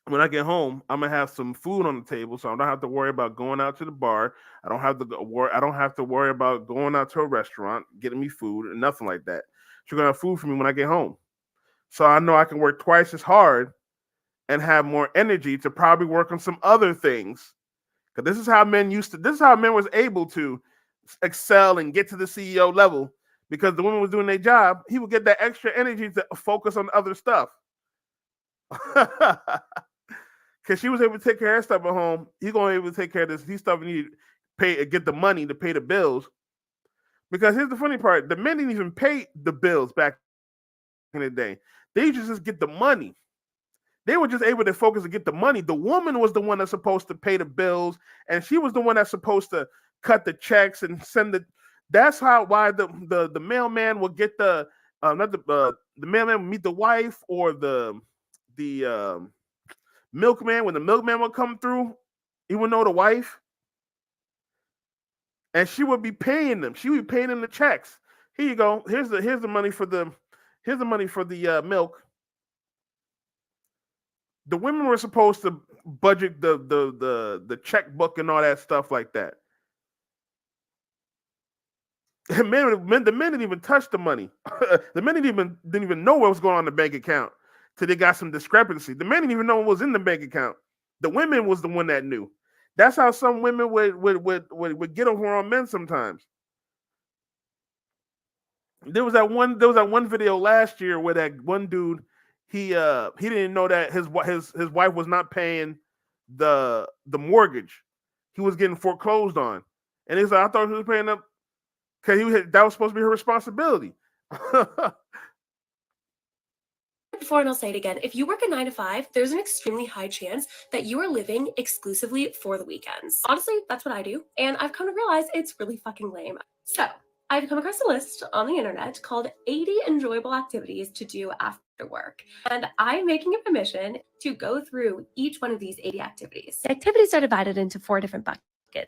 When I get home, I'm gonna have some food on the table, so I don't have to worry about going out to the bar. I don't have to worry about going out to a restaurant, getting me food, and nothing like that. She's gonna have food for me when I get home, so I know I can work twice as hard and have more energy to probably work on some other things. Because this is how men was able to excel and get to the CEO level. Because the woman was doing their job, he would get that extra energy to focus on other stuff. Because she was able to take care of her stuff at home, he's going to be able to take care of this. He stuff need to get the money to pay the bills. Because here's the funny part: the men didn't even pay the bills back in the day. They just get the money. They were just able to focus and get the money. The woman was the one that's supposed to pay the bills, and she was the one that's supposed to cut the checks and send the. That's why the mailman will get the not the mailman would meet the wife, or the milkman, when the milkman would come through, he would know the wife, and she would be paying them. She would be paying them the checks. Here you go. Here's the money for the milk. The women were supposed to budget the checkbook and all that stuff like that. The men didn't even touch the money. The men didn't even know what was going on in the bank account till they got some discrepancy. The men didn't even know what was in the bank account. The women was the one that knew. That's how some women would get over on men sometimes. There was that one video last year where that one dude, he didn't know that his wife was not paying the mortgage. He was getting foreclosed on, and he's like, I thought he was paying up because that was supposed to be her responsibility. Before, and I'll say it again, if you work a 9 to 5, there's an extremely high chance that you are living exclusively for the weekends. Honestly, that's what I do, and I've come to realize it's really fucking lame. So I've come across a list on the internet called 80 enjoyable activities to do after work, and I'm making it my mission to go through each one of these 80 activities. The activities are divided into 4 different buckets.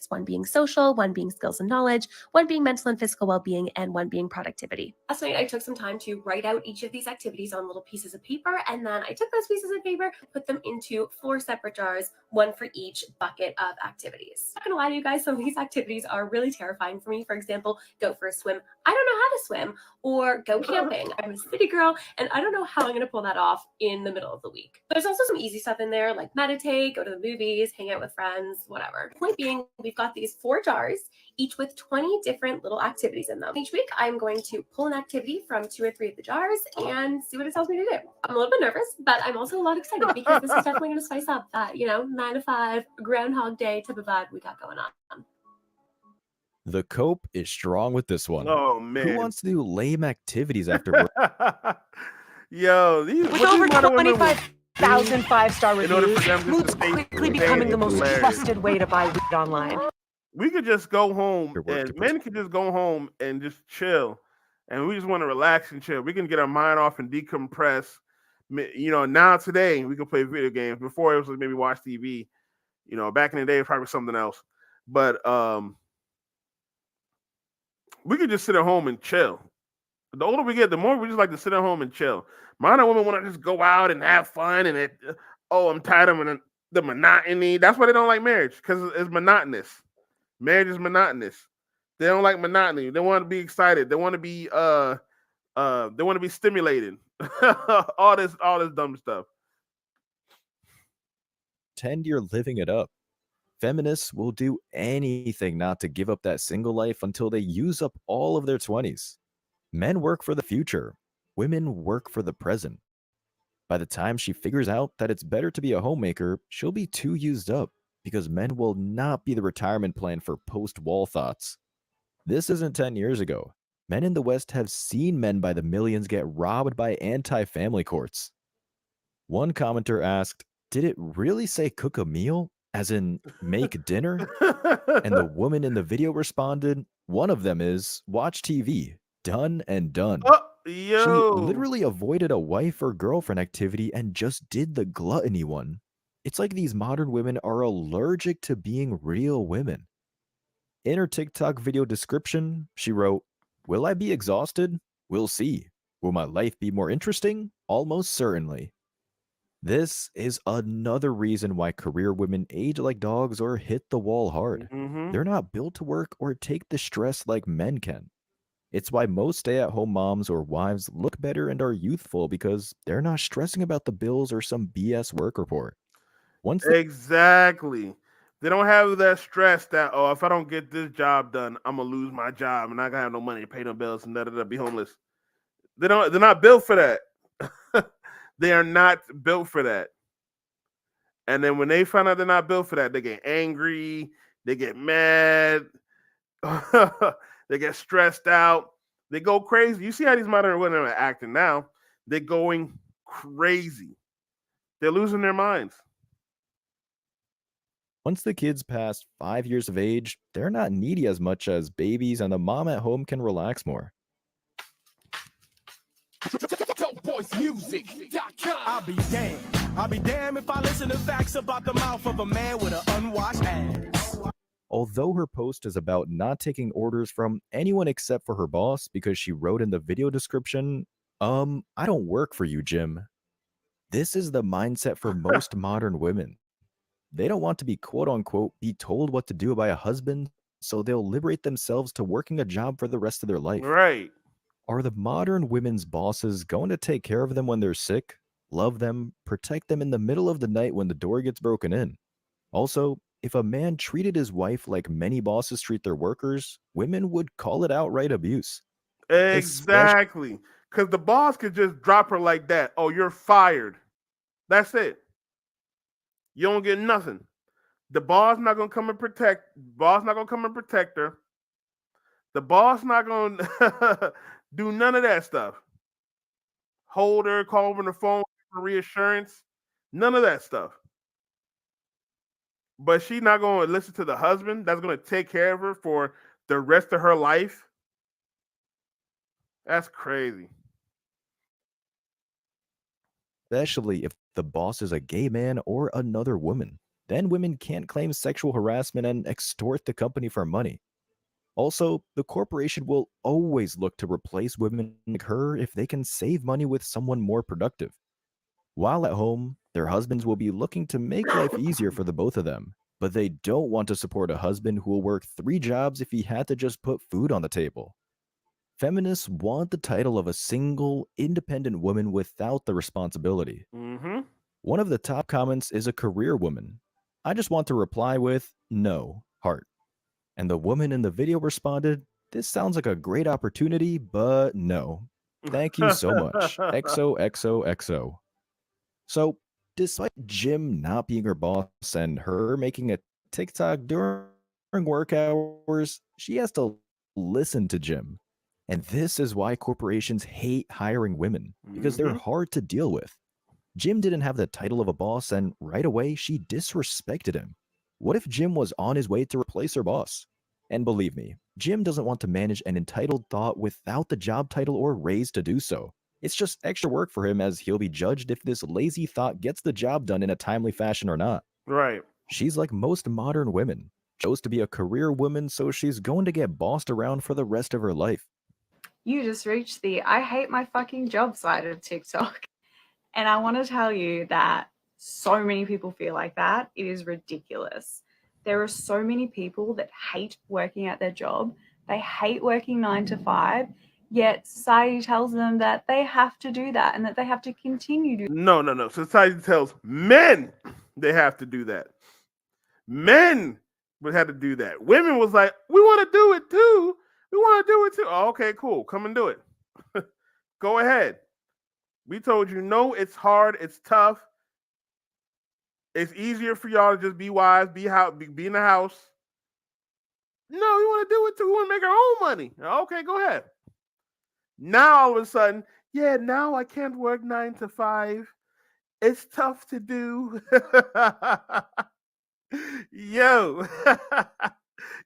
One being social, one being skills and knowledge, one being mental and physical well-being, and one being productivity. Last night, I took some time to write out each of these activities on little pieces of paper, and then I took those pieces of paper, put them into 4 separate jars, one for each bucket of activities. I'm not gonna lie to you guys, some of these activities are really terrifying for me. For example, go for a swim. I don't know how to swim. Or go camping. I'm a city girl, and I don't know how I'm gonna pull that off in the middle of the week. There's also some easy stuff in there, like meditate, go to the movies, hang out with friends, whatever. Point being, we've got these 4 jars, each with 20 different little activities in them. Each week, I'm going to pull an activity from 2 or 3 of the jars and see what it tells me to do. I'm a little bit nervous, but I'm also a lot excited because this is definitely going to spice up that, 9 to 5, Groundhog Day type of vibe we got going on. The cope is strong with this one. Oh man, who wants to do lame activities after work? Yo, with over 25,000 5-star reviews, Mood's quickly becoming the most trusted way to buy weed online. We could just go home, and men could just go home and just chill, and we just want to relax and chill. We can get our mind off and decompress. Now today we can play video games. Before it was like maybe watch TV. Back in the day, it was probably something else. But we could just sit at home and chill. The older we get, the more we just like to sit at home and chill. Modern women want to just go out and have fun, and I'm tired of the monotony. That's why they don't like marriage, because it's monotonous. Marriage is monotonous. They don't like monotony. They want to be excited. They want to be stimulated. all this dumb stuff. Pretend you're living it up. Feminists will do anything not to give up that single life until they use up all of their 20s. Men work for the future. Women work for the present. By the time she figures out that it's better to be a homemaker, she'll be too used up, because men will not be the retirement plan for post-wall thoughts. This isn't 10 years ago. Men in the West have seen men by the millions get robbed by anti-family courts. One commenter asked, "Did it really say cook a meal? As in make dinner?" And the woman in the video responded, "One of them is watch TV. Done and done." She literally avoided a wife or girlfriend activity and just did the gluttony one. It's like these modern women are allergic to being real women. In her TikTok video description, she wrote, "Will I be exhausted? We'll see. Will my life be more interesting? Almost certainly." This is another reason why career women age like dogs or hit the wall hard. They're not built to work or take the stress like men can. It's why most stay-at-home moms or wives look better and are youthful, because they're not stressing about the bills or some BS work report. Exactly. They don't have that stress that, if I don't get this job done, I'm gonna lose my job and I gotta have no money to pay no bills and be homeless. They're not built for that. They are not built for that. And then when they find out they're not built for that, they get angry, they get mad, they get stressed out, they go crazy. You see how these modern women are acting now? They're going crazy. They're losing their minds. Once the kids pass 5 years of age, they're not needy as much as babies, and the mom at home can relax more. music.com. I'll be damned. I'll be damned if I listen to facts about the mouth of a man with an unwashed ass. Although her post is about not taking orders from anyone except for her boss because she wrote in the video description, I don't work for you, Jim. This is the mindset for most modern women. They don't want to be quote unquote be told what to do by a husband, so they'll liberate themselves to working a job for the rest of their life. Right. Are the modern women's bosses going to take care of them when they're sick, love them, protect them in the middle of the night when the door gets broken in? Also, if a man treated his wife like many bosses treat their workers, women would call it outright abuse. Exactly. Because the boss could just drop her like that. Oh, you're fired. That's it. You don't get nothing. The boss not gonna come and protect. Boss not gonna come and protect her. The boss not gonna do none of that stuff. Hold her, call over the phone for reassurance. None of that stuff. But she's not gonna listen to the husband that's gonna take care of her for the rest of her life. That's crazy. Especially if the boss is a gay man or another woman. Then women can't claim sexual harassment and extort the company for money. Also, the corporation will always look to replace women like her if they can save money with someone more productive. While at home, their husbands will be looking to make life easier for the both of them, but they don't want to support a husband who will work 3 jobs if he had to just put food on the table. Feminists want the title of a single, independent woman without the responsibility. Mm-hmm. One of the top comments is a career woman. I just want to reply with, no, heart. And the woman in the video responded, this sounds like a great opportunity, but no. Thank you so much. XOXOXO. So, despite Jim not being her boss and her making a TikTok during work hours, she has to listen to Jim. And this is why corporations hate hiring women, because they're hard to deal with. Jim didn't have the title of a boss, and right away, she disrespected him. What if Jim was on his way to replace her boss? And believe me, Jim doesn't want to manage an entitled thought without the job title or raise to do so. It's just extra work for him, as he'll be judged if this lazy thought gets the job done in a timely fashion or not. Right. She's like most modern women, chose to be a career woman, so she's going to get bossed around for the rest of her life. You just reached the I hate my fucking job side of TikTok. And I want to tell you that so many people feel like that. It is ridiculous. There are so many people that hate working at their job. They hate working 9 to 5, yet society tells them that they have to do that and that they have to continue to. No. Society tells men they have to do that. Men would have to do that. Women was like, we want to do it too. We want to do it too. Oh, okay, cool. Come and do it. Go ahead. We told you, no, it's hard. It's tough. It's easier for y'all to just be wise, be in the house. No, we want to do it too. We want to make our own money. Okay, go ahead. Now, all of a sudden, yeah, now I can't work 9 to 5. It's tough to do. Yo,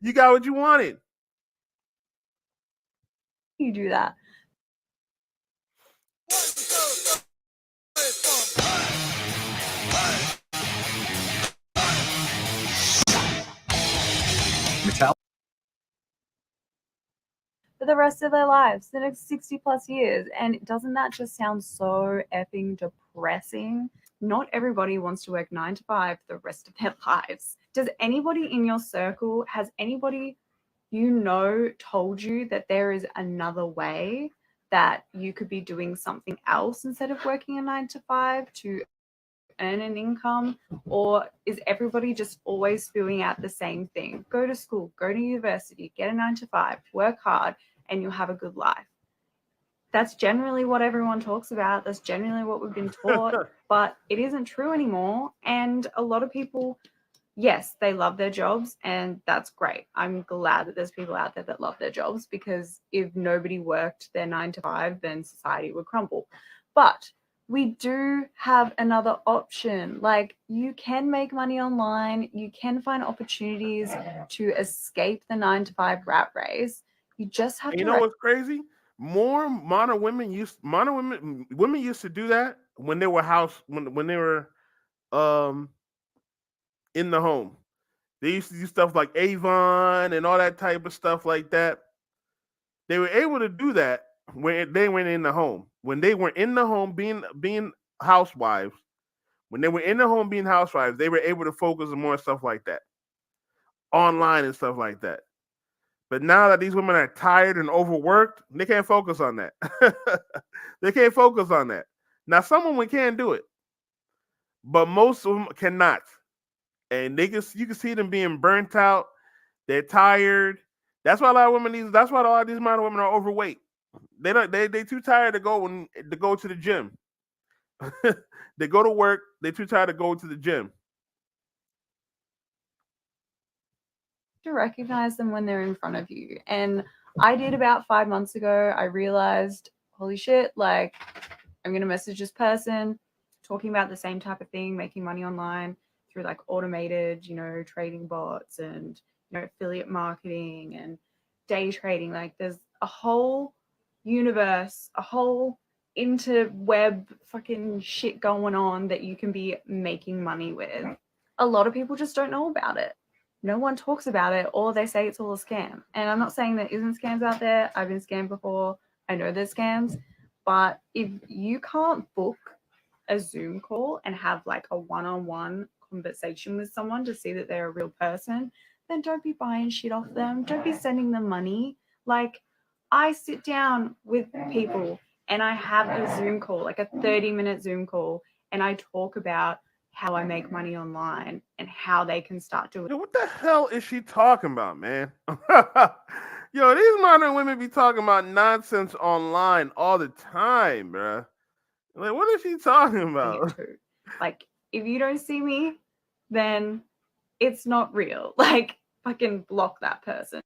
you got what you wanted. You do that. For the rest of their lives, the next 60 plus years. And doesn't that just sound so effing depressing? Not everybody wants to work 9 to 5 for the rest of their lives. Does anybody in your circle, has anybody told you that there is another way that you could be doing something else instead of working a 9 to 5 to earn an income? Or is everybody just always spewing out the same thing? Go to school, go to university, get a 9 to 5, work hard, and you'll have a good life. That's generally what everyone talks about. That's generally what we've been taught, but it isn't true anymore. And a lot of people, yes, they love their jobs, and that's great. I'm glad that there's people out there that love their jobs, because if nobody worked their 9 to 5, then society would crumble. But we do have another option. Like, you can make money online. You can find opportunities to escape the 9 to 5 rat race. You just have to. You know what's crazy? more modern women women used to do that when they were when they were um in the home. They used to do stuff like Avon and all that type of stuff like that. They were able to do that when they went in the home. When they were in the home being housewives, when they were in the home being housewives, they were able to focus on more stuff like that, online and stuff like that. But now that these women are tired and overworked, they can't focus on that. They can't focus on that. Now, some women can do it, but most of them cannot. And you can see them being burnt out. They're tired. That's why a lot of women that's why a lot of these modern women are overweight. They too tired to go to the gym. They go to work, they're too tired to go to the gym. To recognize them when they're in front of you. And I did about 5 months ago. I realized, holy shit, like I'm going to message this person talking about the same type of thing, making money online through like automated, trading bots and, affiliate marketing and day trading. Like there's a whole universe, a whole interweb fucking shit going on that you can be making money with. A lot of people just don't know about it. No one talks about it, or they say it's all a scam. And I'm not saying there isn't scams out there. I've been scammed before. I know there's scams. But if you can't book a Zoom call and have like a one-on-one conversation with someone to see that they're a real person, then don't be buying shit off them. Don't be sending them money. Like, I sit down with people and I have a Zoom call, like a 30-minute Zoom call, and I talk about how I make money online and how they can start doing. Yo, what the hell is she talking about, man? Yo, these modern women be talking about nonsense online all the time, bruh. Like, what is she talking about? Like, if you don't see me, then it's not real. Like, fucking block that person.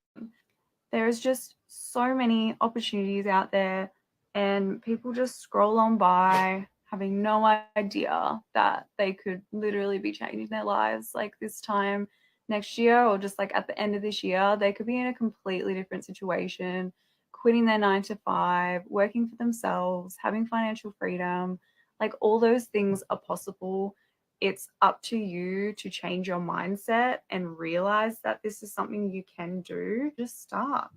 There's just so many opportunities out there, and people just scroll on by having no idea that they could literally be changing their lives like this time next year, or just like at the end of this year. They could be in a completely different situation, quitting their 9 to 5, working for themselves, having financial freedom. Like, all those things are possible. It's up to you to change your mindset and realize that this is something you can do. Just start.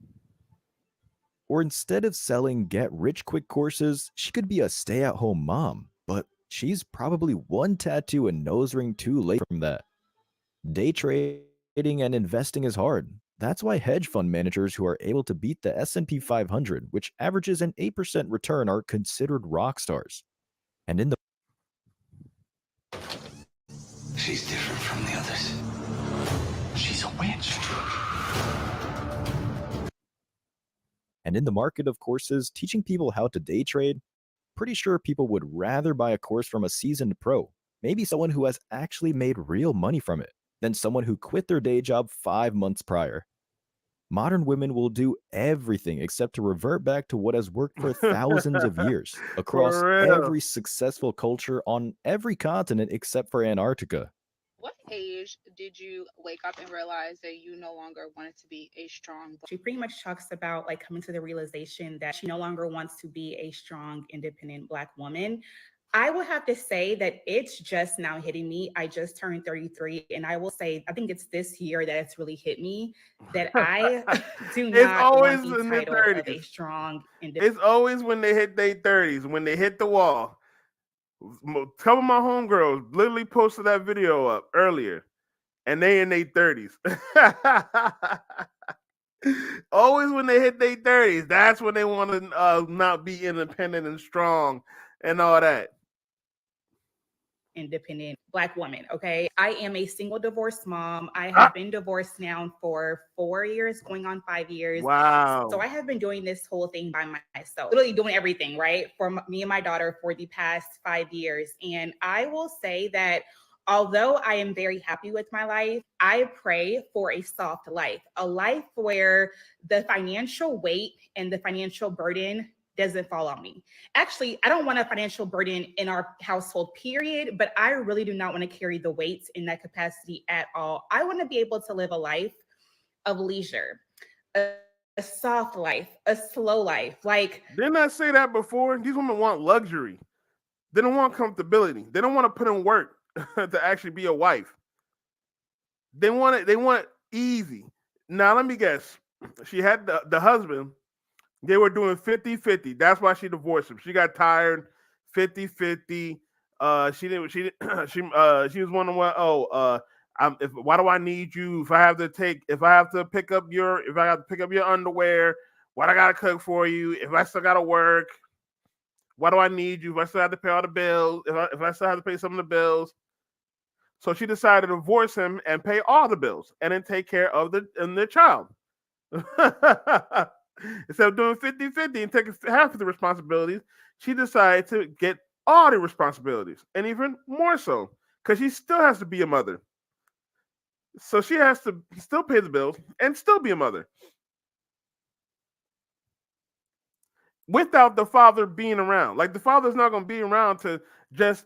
Or instead of selling get-rich-quick courses, she could be a stay-at-home mom, but she's probably one tattoo and nose ring too late from that. Day trading and investing is hard. That's why hedge fund managers who are able to beat the S&P 500, which averages an 8% return, are considered rock stars. And in the She's different from the others. She's a witch. And in the market of courses, teaching people how to day trade, pretty sure people would rather buy a course from a seasoned pro, maybe someone who has actually made real money from it, than someone who quit their day job 5 months prior. Modern women will do everything except to revert back to what has worked for thousands of years across every successful culture on every continent except for Antarctica. What age did you wake up and realize that you no longer wanted to be a strong? She pretty much talks about like coming to the realization that she no longer wants to be a strong, independent Black woman. I will have to say that it's just now hitting me. I just turned 33, and I will say, I think it's this year that it's really hit me that I do not want the title of a strong, independent. It's always when they hit their 30s, when they hit the wall. A couple of my homegirls literally posted that video up earlier, and they in their 30s. Always when they hit their 30s, that's when they want to not be independent and strong and all that. Independent Black woman. Okay. I am a single divorced mom. I have been divorced now for 4 years, going on 5 years. Wow. So I have been doing this whole thing by myself, literally doing everything, right? For me and my daughter for the past 5 years. And I will say that although I am very happy with my life, I pray for a soft life, a life where the financial weight and the financial burden doesn't fall on me. Actually, I don't want a financial burden in our household, period, but I really do not want to carry the weight in that capacity at all. I want to be able to live a life of leisure, a soft life, a slow life. Like, didn't I say that before? These women want luxury. They don't want comfortability. They don't want to put in work to actually be a wife. They want it. They want easy. Now let me guess. She had the husband. They were doing 50-50. That's why she divorced him. She got tired. 50-50. She didn't. She didn't. She was wondering what. Why do I need you? If I have to pick up your underwear, what I gotta cook for you? If I still gotta work, why do I need you? If I still have to pay all the bills, if I still have to pay some of the bills. So she decided to divorce him and pay all the bills and then take care of the child. Instead of doing 50-50 and taking half of the responsibilities, she decided to get all the responsibilities and even more so because she still has to be a mother. So she has to still pay the bills and still be a mother without the father being around. Like the father's not going to be around to just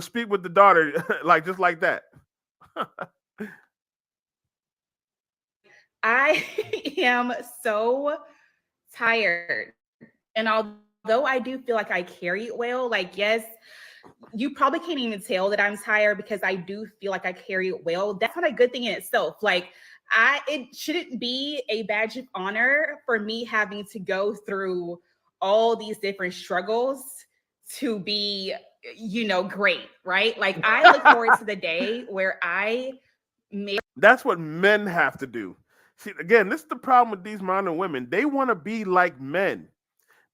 speak with the daughter just like that. I am so tired. And although I do feel like I carry it well, like, yes, you probably can't even tell that I'm tired because I do feel like I carry it well. That's not a good thing in itself. Like, it shouldn't be a badge of honor for me having to go through all these different struggles to be, great, right? Like, I look forward to the day where I make. That's what men have to do. See, again, this is the problem with these modern women. They want to be like men.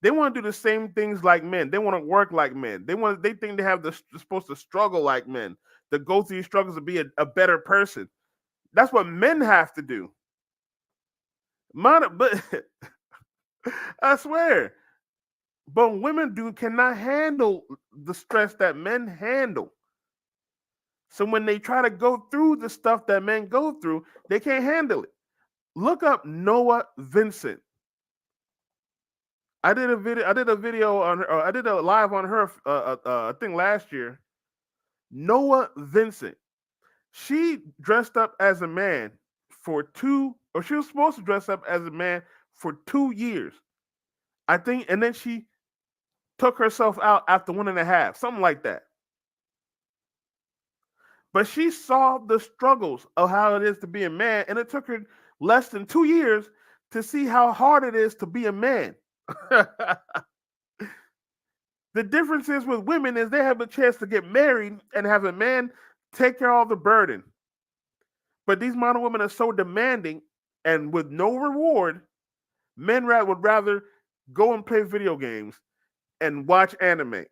They want to do the same things like men. They want to work like men. They think they have they're supposed to struggle like men, to go through these struggles to be a better person. That's what men have to do. But I swear, but women cannot handle the stress that men handle. So when they try to go through the stuff that men go through, they can't handle it. Look up Noah Vincent. I did a video on her. I did a live on her. I think last year. Noah Vincent. She dressed up as a man she was supposed to dress up as a man for 2 years, I think, and then she took herself out after 1.5, something like that. But she saw the struggles of how it is to be a man, and it took her less than 2 years to see how hard it is to be a man. The difference is with women is they have a chance to get married and have a man take care of the burden. But these modern women are so demanding and with no reward, men would rather go and play video games and watch anime.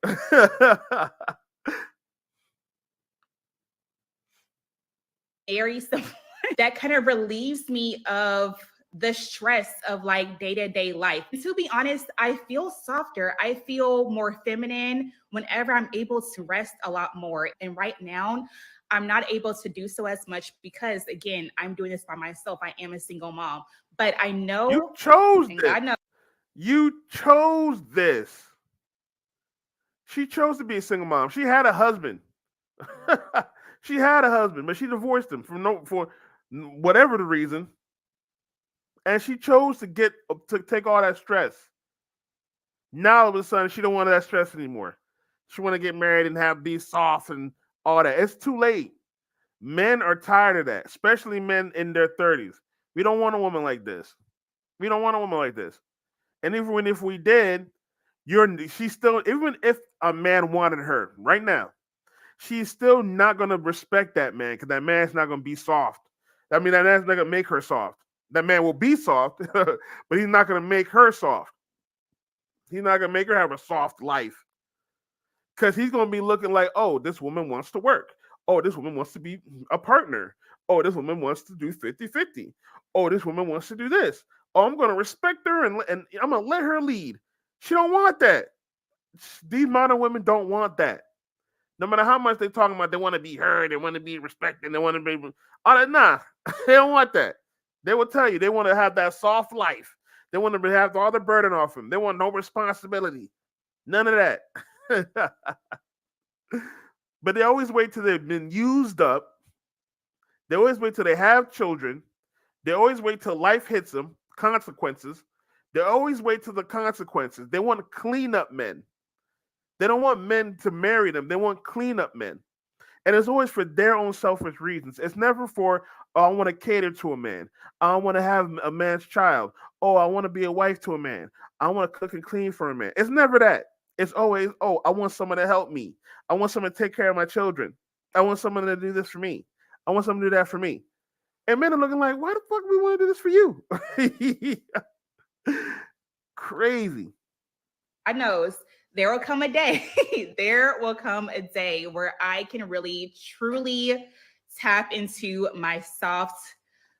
Marry someone that kind of relieves me of the stress of like day-to-day life. And to be honest, I feel softer. I feel more feminine whenever I'm able to rest a lot more. And right now, I'm not able to do so as much because, again, I'm doing this by myself. I am a single mom. But I know you chose and this. God knows. You chose this. She chose to be a single mom. She had a husband. She had a husband, but she divorced him for whatever the reason. And she chose to take all that stress. Now all of a sudden she don't want that stress anymore. She want to get married and be soft and all that. It's too late. Men are tired of that, especially men in their 30s. We don't want a woman like this. We don't want a woman like this. And even if we did, she's still, even if a man wanted her right now, she's still not going to respect that man because that man's not going to be soft. I mean, that man's not going to make her soft. That man will be soft, but he's not going to make her soft. He's not going to make her have a soft life because he's going to be looking like, oh, this woman wants to work. Oh, this woman wants to be a partner. Oh, this woman wants to do 50-50. Oh, this woman wants to do this. Oh, I'm going to respect her and I'm going to let her lead. She don't want that. These modern women don't want that. No matter how much they're talking about, they want to be heard, they want to be respected, they want to be all that. Nah, they don't want that. They will tell you they want to have that soft life. They want to have all the burden off them. They want no responsibility. None of that. But they always wait till they've been used up. They always wait till they have children. They always wait till life hits them, consequences. They always wait till the consequences. They want cleanup men. They don't want men to marry them. They want cleanup men. And it's always for their own selfish reasons. It's never for, oh, I want to cater to a man. I want to have a man's child. Oh, I want to be a wife to a man. I want to cook and clean for a man. It's never that. It's always, oh, I want someone to help me. I want someone to take care of my children. I want someone to do this for me. I want someone to do that for me. And men are looking like, why the fuck we want to do this for you? Crazy. I know there will come a day, there will come a day where I can really, truly tap into my soft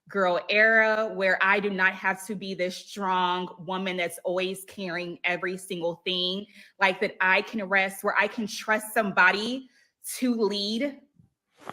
girl era, where I do not have to be this strong woman that's always carrying every single thing, like that I can rest, where I can trust somebody to lead.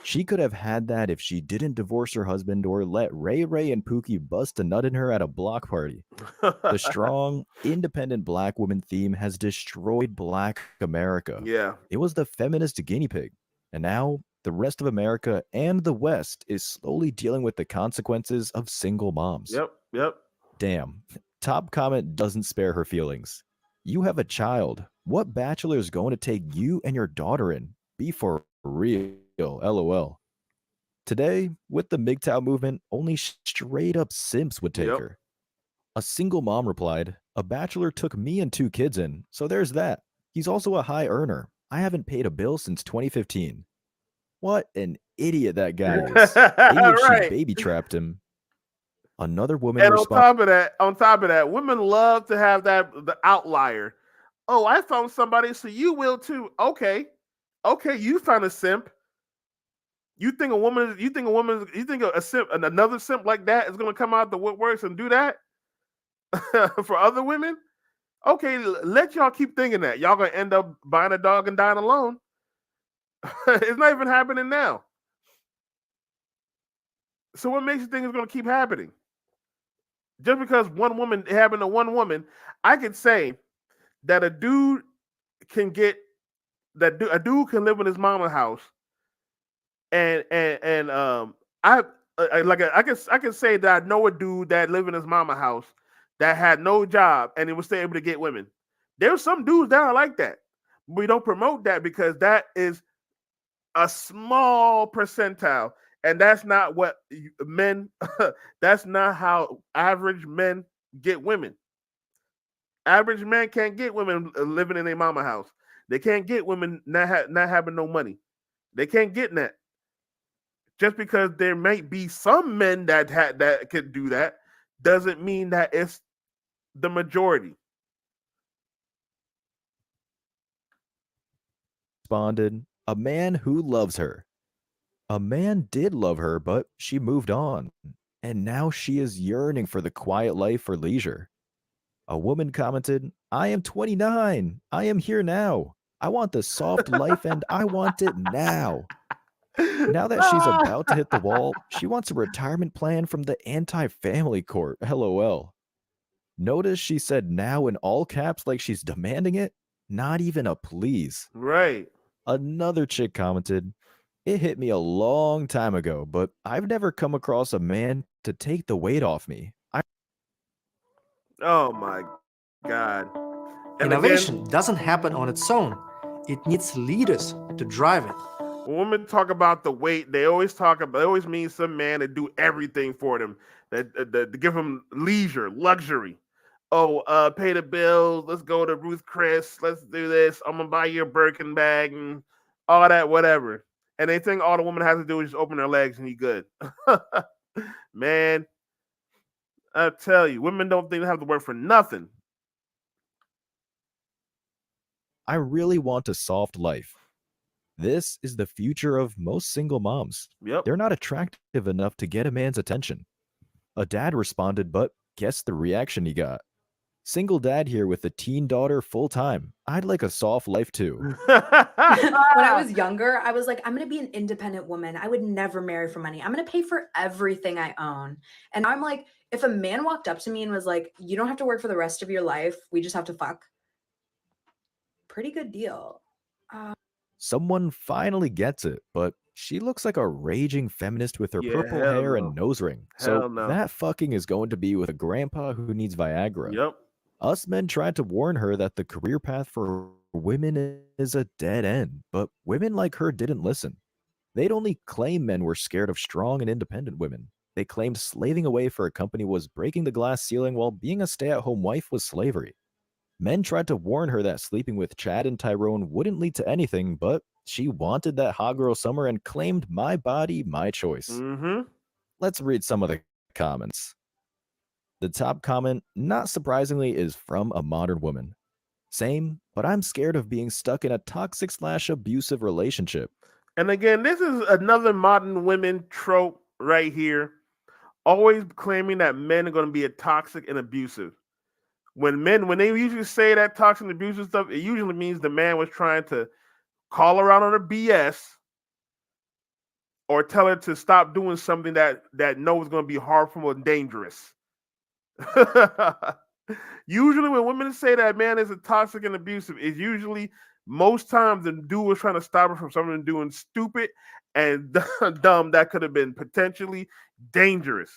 She could have had that if she didn't divorce her husband or let Ray Ray and Pookie bust a nut in her at a block party. The strong, independent black woman theme has destroyed Black America. Yeah. It was the feminist guinea pig. And now the rest of America and the West is slowly dealing with the consequences of single moms. Yep. Damn. Top comment doesn't spare her feelings. You have a child. What bachelor is going to take you and your daughter in? Be for real. LOL. Today, with the MGTOW movement, only straight up simps would take her. A single mom replied, "A bachelor took me and 2 kids in, so there's that. He's also a high earner. I haven't paid a bill since 2015. What an idiot that guy is. Maybe she baby trapped him. Another woman And responded. on top of that, women love to have the outlier. Oh, I found somebody, so you will too. Okay, you found a simp. You think a simp, another simp like that is going to come out the woodworks and do that for other women? Okay, let y'all keep thinking that. Y'all going to end up buying a dog and dying alone. It's not even happening now. So what makes you think it's going to keep happening? Just because one woman, it happened to one woman, I could say that a dude can get a dude can live in his mama's house, and I can say that I know a dude that lived in his mama's house that had no job and he was still able to get women. There's some dudes that are like that. We don't promote that because that is a small percentile, and that's not what men. That's not how average men get women. Average men can't get women living in their mama house. They can't get women not having no money. They can't get that. Just because there might be some men that could do that doesn't mean that it's the majority. Responded, "A man who loves her." A man did love her, but she moved on. And now she is yearning for the quiet life for leisure. A woman commented, "I am 29. I am here now. I want the soft life and I want it now." Now that she's about to hit the wall, she wants a retirement plan from the anti-family court. LOL. Notice she said now in all caps like she's demanding it. Not even a please. Right. Another chick commented, "It hit me a long time ago, but I've never come across a man to take the weight off me." Oh my God. And Innovation doesn't happen on its own. It needs leaders to drive it. When women talk about the weight, they always mean some man to do everything for them, that to give them leisure, luxury. Oh, pay the bills. Let's go to Ruth Chris. Let's do this. I'm gonna buy you a Birkin bag and all that, whatever. And they think all the woman has to do is just open her legs and you good. Man, I tell you, women don't think they have to work for nothing. I really want a soft life. This is the future of most single moms. Yep. They're not attractive enough to get a man's attention. A dad responded, but guess the reaction he got. "Single dad here with a teen daughter full time. I'd like a soft life too." When I was younger, I was like, I'm going to be an independent woman. I would never marry for money. I'm going to pay for everything I own. And I'm like, if a man walked up to me and was like, you don't have to work for the rest of your life, we just have to fuck. Pretty good deal. Someone finally gets it, but She looks like a raging feminist with her Yeah, purple hell hair no. and nose ring. Hell So no. that fucking is going to be with a grandpa who needs Viagra. Yep. Us men tried to warn her that the career path for women is a dead end, but women like her didn't listen. They'd only claim men were scared of strong and independent women. They claimed slaving away for a company was breaking the glass ceiling while being a stay-at-home wife was slavery. Men tried to warn her that sleeping with Chad and Tyrone wouldn't lead to anything, but she wanted that hot girl summer and claimed my body, my choice. Mm-hmm. Let's read some of the comments. The top comment, not surprisingly, is from a modern woman. Same, but I'm scared of being stuck in a toxic/abusive relationship. And again, this is another modern women trope right here. Always claiming that men are going to be toxic and abusive. When they usually say that toxic and abusive stuff, it usually means the man was trying to call her out on her BS or tell her to stop doing something that knows is going to be harmful and dangerous. Usually when women say that man is a toxic and abusive, it's usually most times the dude was trying to stop her from something doing stupid and dumb that could have been potentially dangerous.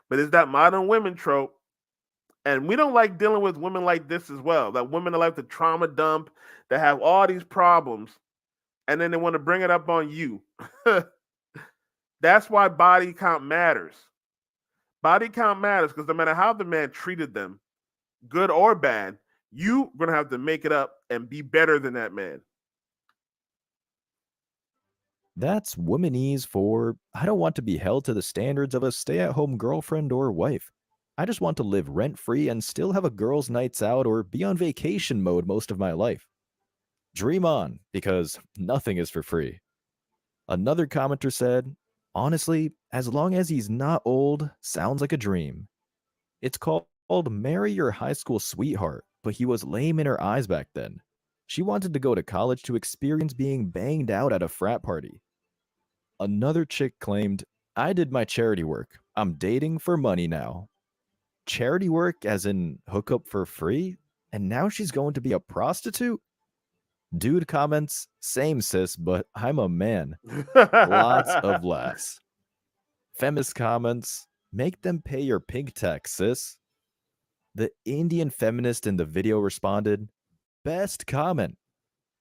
But it's that modern women trope. And we don't like dealing with women like this as well. That women that like to trauma dump, that have all these problems, and then they want to bring it up on you. That's why body count matters. Body count matters because no matter how the man treated them, good or bad, you're going to have to make it up and be better than that man. That's womanese for I don't want to be held to the standards of a stay-at-home girlfriend or wife. I just want to live rent-free and still have a girls' nights out or be on vacation mode most of my life. Dream on, because nothing is for free. Another commenter said, honestly, as long as he's not old, sounds like a dream. It's called Marry Your High School Sweetheart, but he was lame in her eyes back then. She wanted to go to college to experience being banged out at a frat party. Another chick claimed, I did my charity work. I'm dating for money now. Charity work as in hook up for free? And now she's going to be a prostitute? Dude comments, same sis, but I'm a man. Lots of laughs. Feminist comments, make them pay your pink tax, sis. The Indian feminist in the video responded, best comment.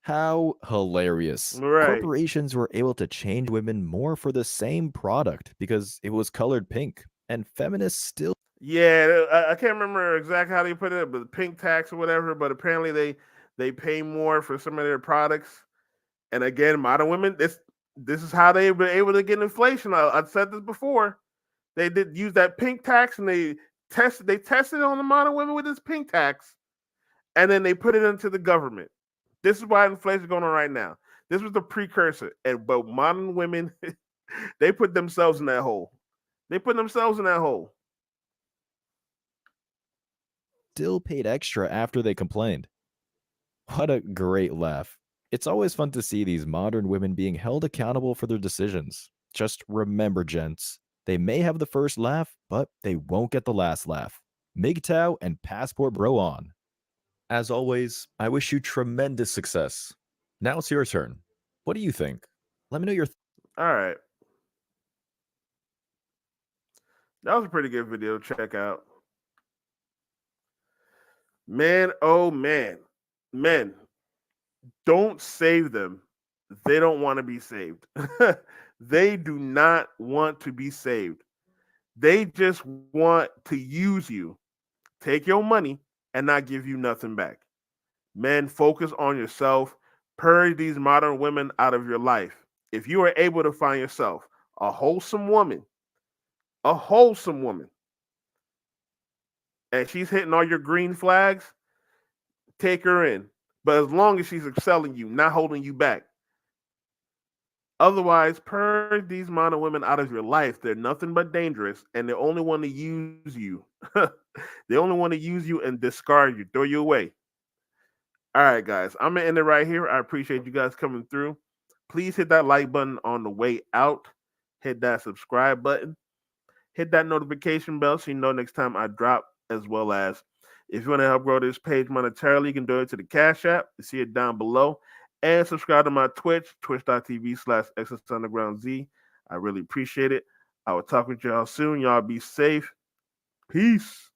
How hilarious. Right. Corporations were able to change women more for the same product because it was colored pink, and feminists still. Yeah, I can't remember exactly how they put it, but pink tax or whatever. But apparently they pay more for some of their products. And again, modern women, this is how they were able to get inflation. I've said this before. They did use that pink tax, and they tested on the modern women with this pink tax, and then they put it into the government. This is why inflation is going on right now. This was the precursor. But modern women, they put themselves in that hole. Still paid extra after they complained. What a great laugh. It's always fun to see these modern women being held accountable for their decisions. Just remember, gents, they may have the first laugh, but they won't get the last laugh. MGTOW and Passport Bro on. As always, I wish you tremendous success. Now it's your turn. What do you think? Let me know your All right. That was a pretty good video to check out. Man, oh man. Men, don't save them. They don't want to be saved. They do not want to be saved. They just want to use you, take your money, and not give you nothing back. Men, focus on yourself. Purge these modern women out of your life. If you are able to find yourself a wholesome woman, and she's hitting all your green flags, take her in. But as long as she's excelling you, not holding you back. Otherwise, purge these modern women out of your life. They're nothing but dangerous, and they only want to use you. They only want to use you and discard you, throw you away. All right, guys, I'm going to end it right here. I appreciate you guys coming through. Please hit that like button on the way out. Hit that subscribe button. Hit that notification bell so you know next time I drop, as well as if you want to help grow this page monetarily, you can do it to the Cash App. You see it down below. And subscribe to my Twitch, twitch.tv/XSUndergroundZ. I really appreciate it. I will talk with y'all soon. Y'all be safe. Peace.